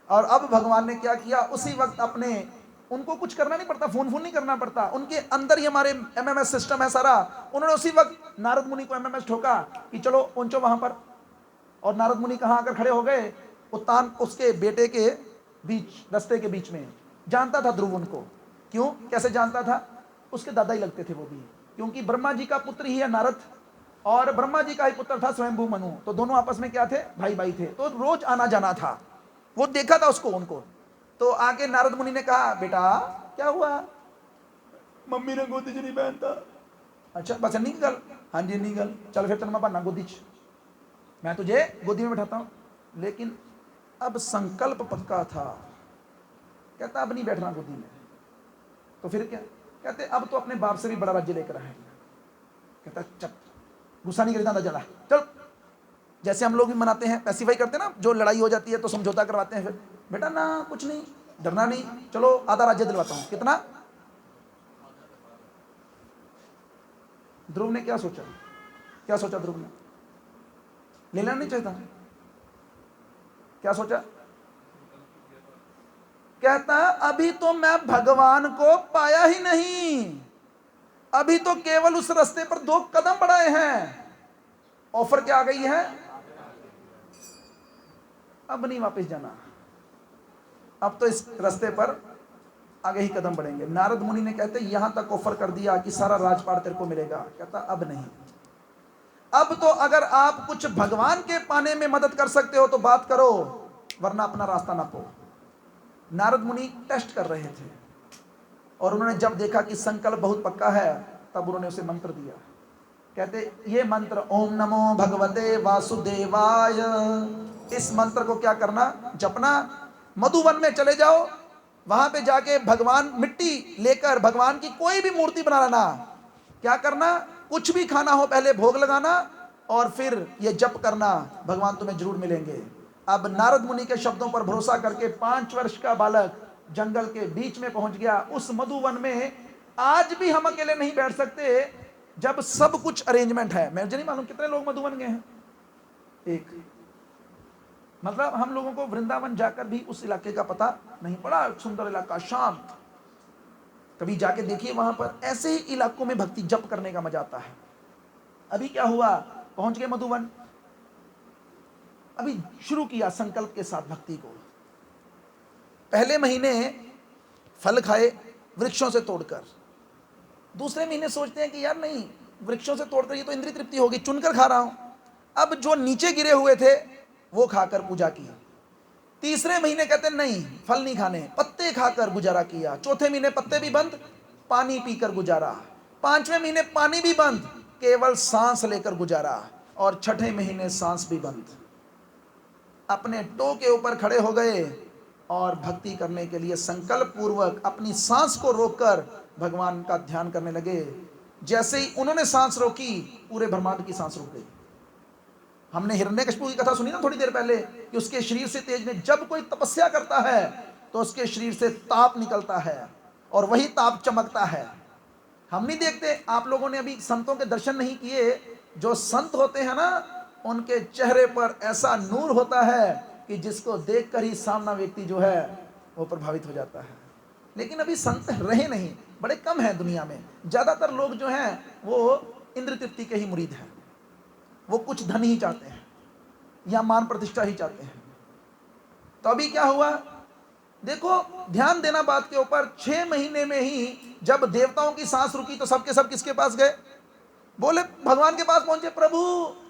Speaker 3: और अब भगवान ने क्या किया? उसी वक्त अपने, उनको कुछ करना नहीं पड़ता, फोन नहीं करना पड़ता, उनके अंदर ही हमारे एमएमएस सिस्टम है सारा। उन्होंने उसी वक्त नारद मुनि को एमएमएस ठोका कि चलो पहुंचो वहां पर। और नारद मुनि कहां आकर खड़े हो गए? उत्तान उसके बेटे के बीच, रास्ते के बीच में। जानता था ध्रुव उनको। क्यों? कैसे जानता था? उसके दादा ही लगते थे वो भी। क्योंकि ब्रह्मा जी का पुत्र ही है नारद और ब्रह्मा जी का ही पुत्र था स्वयंभू मनु, तो दोनों आपस में क्या थे, भाई भाई थे, तो रोज आना जाना था। वो देखा था उसको उनको, तो आके नारद मुनि ने कहा बेटा क्या हुआ, मम्मी ने गोदी च नहीं पहनता। अच्छा बस नहीं गल, हाँ जी नहीं गल, चल फिर तेन मैं बनना गोदी च, मैं तुझे गोदी में बैठाता हूँ। लेकिन अब संकल्प पक्का था, कहता अब नहीं बैठना गोदी में। तो फिर क्या कहते, अब तो अपने बाप से भी बड़ा राज्य लेकर आए। कहता चल गुस्सा नहीं करता, जरा चल, जैसे हम लोग भी मनाते हैं पैसिफाई करते हैं ना, जो लड़ाई हो जाती है तो समझौता करवाते हैं, फिर बेटा ना कुछ नहीं, डरना नहीं, चलो आधा राज्य दिलवाता हूं। कितना? ध्रुव ने क्या सोचा, क्या सोचा ध्रुव ने, लेना नहीं चाहता, क्या सोचा, कहता अभी तो मैं भगवान को पाया ही नहीं, अभी तो केवल उस रास्ते पर 2 कदम बढ़ाए हैं, ऑफर क्या आ गई है, अब नहीं वापस जाना, अब तो इस रास्ते पर आगे ही कदम बढ़ेंगे। नारद मुनि ने कहते यहां तक ऑफर कर दिया कि सारा राजपाट तेरे को मिलेगा, कहता अब नहीं, अब तो अगर आप कुछ भगवान के पाने में मदद कर सकते हो तो बात करो, वरना अपना रास्ता ना पो। नारद मुनि टेस्ट कर रहे थे और उन्होंने जब देखा कि संकल्प बहुत पक्का है, तब उन्होंने उसे मंत्र दिया। कहते ये मंत्र ओम नमो भगवते वासुदेवाय, इस मंत्र को क्या करना, जपना, मधुवन में चले जाओ, वहां पे जाके भगवान मिट्टी लेकर भगवान की कोई भी मूर्ति बना लेना, क्या करना, कुछ भी खाना हो पहले भोग लगाना और फिर ये जप करना, भगवान तुम्हें जरूर मिलेंगे। अब नारद मुनि के शब्दों पर भरोसा करके 5 वर्ष का बालक जंगल के बीच में पहुंच गया। उस मधुवन में आज भी हम अकेले नहीं बैठ सकते, जब सब कुछ अरेंजमेंट है। मुझे नहीं मालूम कितने लोग मधुवन गए हैं, एक, मतलब हम लोगों को वृंदावन जाकर भी उस इलाके का पता नहीं, बड़ा सुंदर इलाका, शांत, कभी जाके देखिए वहां पर। ऐसे ही इलाकों में भक्ति जप करने का मजा आता है। अभी क्या हुआ, पहुंच गए मधुवन, अभी शुरू किया संकल्प के साथ भक्ति को। पहले महीने फल खाए वृक्षों से तोड़कर, दूसरे महीने सोचते हैं कि यार नहीं, वृक्षों से तोड़कर ये तो इंद्रिय तृप्ति होगी, चुनकर खा रहा हूं। अब जो नीचे गिरे हुए थे वो खाकर पूजा की। तीसरे महीने कहते नहीं, फल नहीं खाने, पत्ते खाकर गुजारा किया। चौथे महीने पत्ते भी बंद, पानी पीकर गुजारा। 5वें महीने पानी भी बंद, केवल सांस लेकर गुजारा। और 6ठे महीने सांस भी बंद। अपने टो के ऊपर खड़े हो गए और भक्ति करने के लिए संकल्प पूर्वक अपनी सांस को रोककर भगवान का ध्यान करने लगे। जैसे ही उन्होंने सांस रोकी, पूरे ब्रह्मांड की सांस रुक गई। हमने हिरण्यकशिपु की कथा सुनी ना थोड़ी देर पहले, कि उसके शरीर से तेज ने, जब कोई तपस्या करता है तो उसके शरीर से ताप निकलता है और वही ताप चमकता है। हम नहीं देखते, आप लोगों ने अभी संतों के दर्शन नहीं किए, जो संत होते हैं ना, उनके चेहरे पर ऐसा नूर होता है कि जिसको देखकर ही सामना व्यक्ति जो है वो प्रभावित हो जाता है। लेकिन अभी संत रहे नहीं, बड़े कम हैं दुनिया में। ज्यादातर लोग जो हैं वो इंद्र तृप्ति के ही मुरीद हैं, वो कुछ धन ही चाहते हैं या मान प्रतिष्ठा ही चाहते हैं। तो अभी क्या हुआ, देखो ध्यान देना बात के ऊपर। 6 महीने में ही जब देवताओं की सांस रुकी तो सबके सब किसके पास गए, बोले भगवान के पास पहुंचे, प्रभु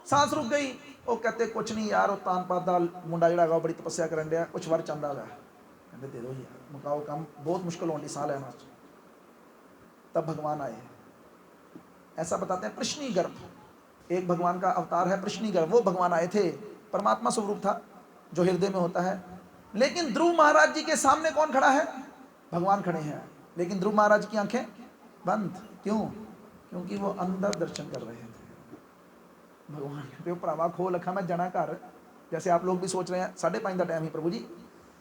Speaker 3: सांस रुक गई। वो कहते कुछ नहीं यार, तान पादा मुंडा जड़ा बड़ी तपस्या करन दिया, कुछ वर चंदा है, कहते दे दो यार, मुकाओ काम, बहुत मुश्किल होनी सांस लेना। तब भगवान आए। ऐसा बताते हैं प्रश्नी गर्भ, एक भगवान का अवतार है प्रश्नी गर्भ, वो भगवान आए थे। परमात्मा स्वरूप था जो हृदय में होता है। लेकिन ध्रुव महाराज जी के सामने कौन खड़ा है, भगवान खड़े हैं। लेकिन ध्रुव महाराज की आंखें बंद, क्यों, क्योंकि वो अंदर दर्शन कर रहे थे। भगवान कहते भरावा खो लखा मैं जाना घर, जैसे आप लोग भी सोच रहे हैं 5:30 का टाइम ही प्रभु जी,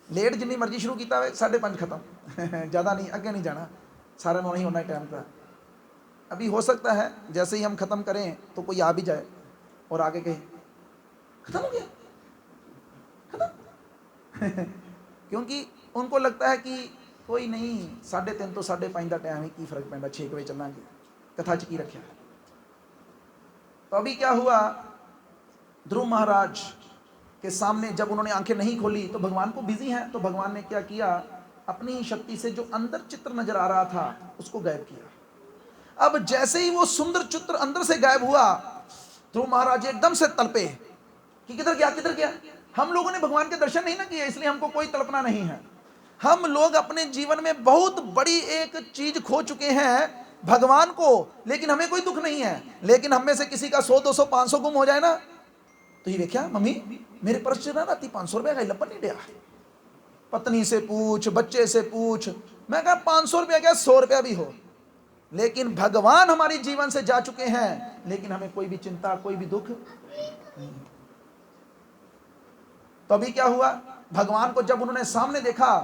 Speaker 3: लेट जिन्नी मर्जी शुरू किया हुए 5:30 खत्म ज़्यादा नहीं, अगे नहीं जाना, सारे नहीं होना टाइम का। अभी हो सकता है जैसे ही हम खत्म करें तो कोई आ भी जाए और आगे कहे खत्म हो गया, खत्म क्योंकि उनको लगता है कि कोई नहीं, 3:30 तो 5:30 का टाइम ही, की फर्क पैंदा, 6 बजे चलांगे, कथा च की रखा। तो अभी क्या हुआ, ध्रुव महाराज के सामने जब उन्होंने आंखें नहीं खोली तो भगवान को बिजी हैं, तो भगवान ने क्या किया, अपनी शक्ति से जो अंदर चित्र नजर आ रहा था उसको गायब किया। अब जैसे ही वो सुंदर चित्र अंदर से गायब हुआ, ध्रुव महाराज एकदम से तलपे कि किधर गया, किधर गया। हम लोगों ने भगवान के दर्शन नहीं ना किए, इसलिए हमको कोई तड़पना नहीं है। हम लोग अपने जीवन में बहुत बड़ी एक चीज खो चुके हैं, भगवान को, लेकिन हमें कोई दुख नहीं है। लेकिन हम में से किसी का 100, 200, 500 गुम हो जाए ना, तो ये देखा मम्मी मेरे पर्स से ना राती 500 रुपया का लपन नहीं दिया। पत्नी से पूछ, बच्चे से पूछ, मैं कहा 500 रुपया क्या 100 रुपया भी हो, लेकिन भगवान हमारे जीवन से जा चुके हैं, लेकिन हमें कोई भी चिंता, कोई भी दुख नहीं। तो अभी क्या हुआ, भगवान को जब उन्होंने सामने देखा,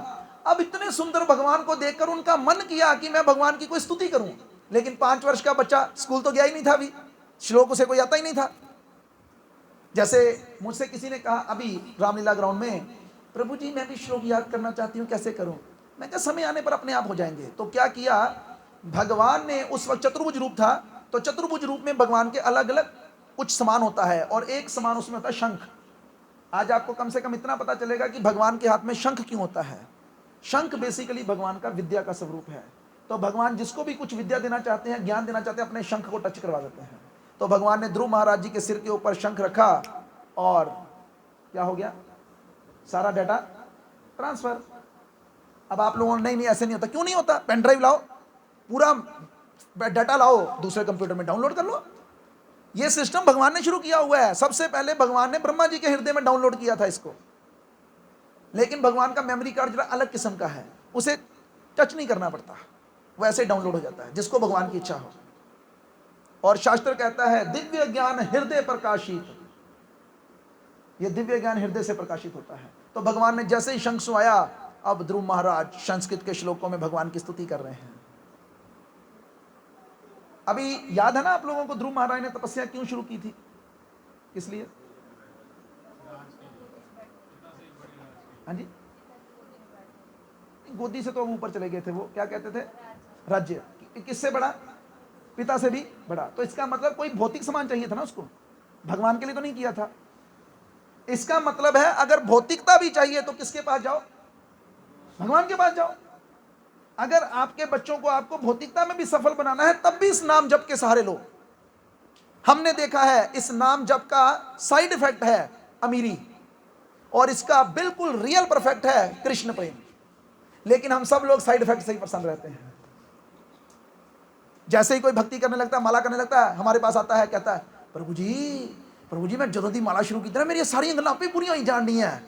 Speaker 3: अब इतने सुंदर भगवान को देखकर उनका मन किया कि मैं भगवान की कोई स्तुति करूं। लेकिन 5 वर्ष का बच्चा स्कूल तो गया ही नहीं था, अभी श्लोक उसे कोई आता ही नहीं था। जैसे मुझसे किसी ने कहा अभी रामलीला ग्राउंड में, प्रभु जी मैं भी श्लोक याद करना चाहती हूँ, कैसे करूं। मैं कहा समय आने पर अपने आप हो जाएंगे। तो क्या किया, भगवान ने उस वक्त चतुर्भुज रूप था, तो चतुर्भुज रूप में भगवान के अलग अलग कुछ समान होता है, और एक समान उसमें होता है शंख। आज आपको कम से कम इतना पता चलेगा कि भगवान के हाथ में शंख क्यों होता है। शंख बेसिकली भगवान का विद्या का स्वरूप है। तो भगवान जिसको भी कुछ विद्या देना चाहते हैं, ज्ञान देना चाहते हैं, अपने शंख को टच करवा देते हैं। तो भगवान ने ध्रुव महाराज जी के सिर के ऊपर शंख रखा, और क्या हो गया, सारा डाटा ट्रांसफर। अब आप लोगों ने नहीं ऐसे नहीं होता, क्यों नहीं होता, पेन ड्राइव लाओ, पूरा डाटा लाओ, दूसरे कंप्यूटर में डाउनलोड कर लो। ये सिस्टम भगवान ने शुरू किया हुआ है। सबसे पहले भगवान ने ब्रह्मा जी के हृदय में डाउनलोड किया था इसको। लेकिन भगवान का मेमोरी कार्ड जरा अलग किस्म का है, उसे टच नहीं करना पड़ता, वैसे डाउनलोड हो जाता है जिसको भगवान की इच्छा हो। और शास्त्र कहता है दिव्य ज्ञान हृदय प्रकाशित, यह दिव्य ज्ञान हृदय से प्रकाशित होता है। तो भगवान ने जैसे ही शंख सुनाया, अब ध्रुव महाराज संस्कृत के श्लोकों में भगवान की स्तुति कर रहे हैं। अभी याद है ना आप लोगों को, ध्रुव महाराज ने तपस्या क्यों शुरू की थी, किस लिए? हाँ जी, गोदी से तो अब ऊपर चले गए थे, वो क्या कहते थे, राज्य। किससे बड़ा, पिता से भी बड़ा। तो इसका मतलब कोई भौतिक सामान चाहिए था ना उसको, भगवान के लिए तो नहीं किया था। इसका मतलब है अगर भौतिकता भी चाहिए तो किसके पास जाओ, भगवान के पास जाओ। अगर आपके बच्चों को आपको भौतिकता में भी सफल बनाना है, तब भी इस नाम जप के सहारे लो। हमने देखा है इस नाम जप का साइड इफेक्ट है अमीरी, और इसका बिल्कुल रियल परफेक्ट है कृष्ण प्रेम। लेकिन हम सब लोग साइड इफेक्ट से ही पसंद रहते हैं। जैसे ही कोई भक्ति करने लगता है, माला करने लगता है, हमारे पास आता है, कहता है प्रभु जी मैं जरूरी माला शुरू की थी ना, मेरी सारी गल्लां पे पूरी ही जाननी है।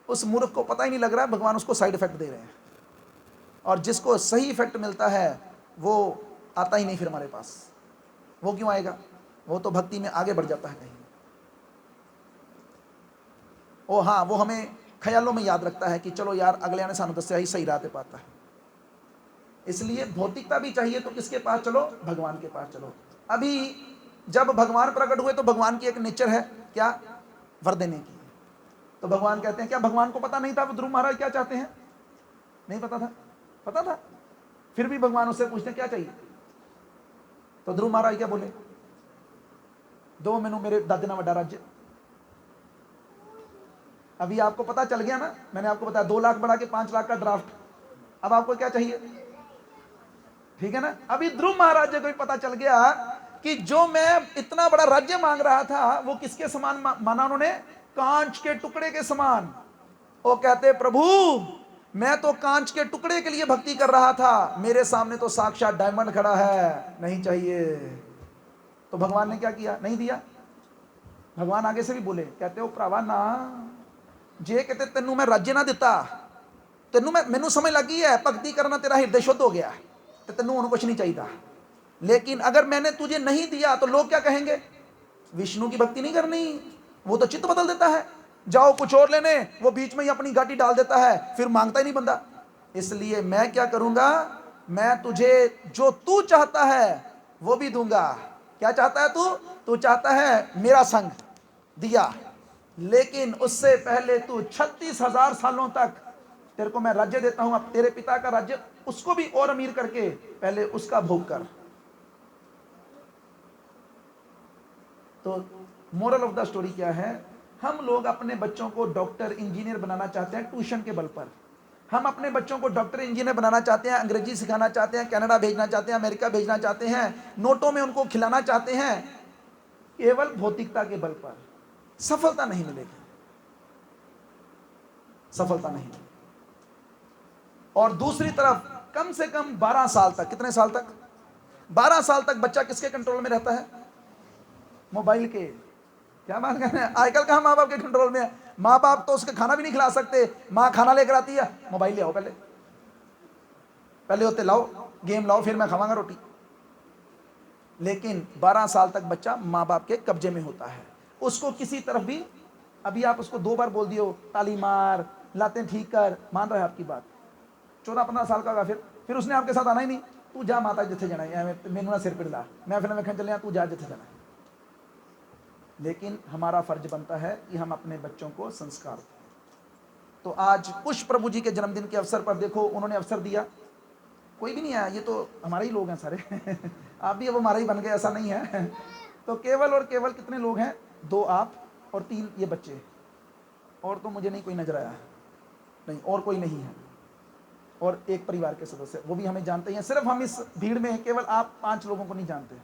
Speaker 3: उस मूर्ख को पता ही नहीं लग रहा है भगवान उसको साइड इफेक्ट दे रहे हैं। और जिसको सही इफेक्ट मिलता है वो आता ही नहीं फिर हमारे पास। वो क्यों आएगा, वो तो भक्ति में आगे बढ़ जाता है कहीं। ओ हाँ, वो हमें ख्यालों में याद रखता है कि चलो यार अगले आने सानू दस्या ही सही राह पे पाता है। इसलिए भौतिकता भी चाहिए तो किसके पास चलो, भगवान के पास चलो। अभी जब भगवान प्रकट हुए तो भगवान की एक नेचर है क्या, वर देने की। तो भगवान कहते हैं, क्या भगवान को पता नहीं था ध्रुव महाराज क्या चाहते हैं? नहीं पता था, पता था। फिर भी भगवान उससे पूछते हैं क्या चाहिए। तो ध्रुव महाराज क्या बोले, दो मैनू मेरे दादे ना वड्डा राज्य। अभी आपको पता चल गया ना, मैंने आपको बताया 2 लाख बढ़ा के 5 लाख का ड्राफ्ट। अब आपको क्या चाहिए, ठीक है ना। अभी ध्रुव महाराज को भी पता चल गया कि जो मैं इतना बड़ा राज्य मांग रहा था वो किसके समान माना उन्होंने, कांच के टुकड़े के समान। वो कहते प्रभु मैं तो कांच के टुकड़े के लिए भक्ति कर रहा था, मेरे सामने तो साक्षात डायमंड खड़ा है, नहीं चाहिए। तो भगवान ने क्या किया, नहीं दिया। भगवान आगे से भी बोले, कहते हो भरावा ना जे कहते तेनू मैं राज्य ना दिता, तेनू मैनू समझ लगी है भक्ति करना तेरा हृदय शुद्ध हो गया, तो तेनू उन्होंने कुछ नहीं चाहिए। लेकिन अगर मैंने तुझे नहीं दिया तो लोग क्या कहेंगे, विष्णु की भक्ति नहीं करनी, वो तो चित्त बदल देता है, जाओ कुछ और लेने, वो बीच में ही अपनी गाड़ी डाल देता है, फिर मांगता ही नहीं बंदा। इसलिए मैं क्या करूंगा, मैं तुझे जो तू चाहता है वो भी दूंगा। क्या चाहता है तू चाहता है मेरा संग, दिया। लेकिन उससे पहले तू 36,000 सालों तक तेरे को मैं राज्य देता हूं, अब तेरे पिता का राज्य उसको भी और अमीर करके पहले उसका भोग कर। तो मोरल ऑफ द स्टोरी क्या है, हम लोग अपने बच्चों को डॉक्टर इंजीनियर बनाना चाहते हैं ट्यूशन के बल पर। हम अपने बच्चों को डॉक्टर इंजीनियर बनाना चाहते हैं, अंग्रेजी सिखाना चाहते हैं, कनाडा भेजना चाहते हैं, अमेरिका भेजना चाहते हैं, नोटों में उनको खिलाना चाहते हैं, केवल भौतिकता के बल पर सफलता नहीं मिलेगी, सफलता नहीं। और दूसरी तरफ कम से कम 12 साल तक, कितने साल तक? 12 साल तक बच्चा किसके कंट्रोल में रहता है? मोबाइल के। क्या बात कर रहे हैं? आजकल कहाँ माँ बाप के कंट्रोल में है? माँ बाप तो उसके खाना भी नहीं खिला सकते, माँ खाना लेकर आती है, मोबाइल ले आओ, पहले होते लाओ गेम लाओ फिर मैं खावांगा रोटी। लेकिन 12 साल तक बच्चा माँ बाप के कब्जे में होता है, उसको किसी तरफ भी, अभी आप उसको 2 बार बोल दियो ताली मार, लातें ठीक कर, मान रहा है आपकी बात, 14-15 साल का होगा, फिर उसने आपके साथ आना ही नहीं। तू जा माता जिथे जाना है, मैनू ना सिर पिड़ला, मैं फिर वेखन चलिया, तू जा जिथे जाना है। लेकिन हमारा फर्ज बनता है कि हम अपने बच्चों को संस्कार दें। तो आज पुष्प प्रभु जी के जन्मदिन के अवसर पर देखो, उन्होंने अवसर दिया, कोई भी नहीं आया, ये तो हमारे ही लोग हैं सारे आप भी अब हमारे ही बन गए, ऐसा नहीं है तो केवल और केवल कितने लोग हैं? 2 आप और 3 ये बच्चे, और तो मुझे नहीं कोई नजर आया, नहीं और कोई नहीं है, और एक परिवार के सदस्य, वो भी हमें जानते हैं। सिर्फ हम इस भीड़ में केवल आप 5 लोगों को नहीं जानते।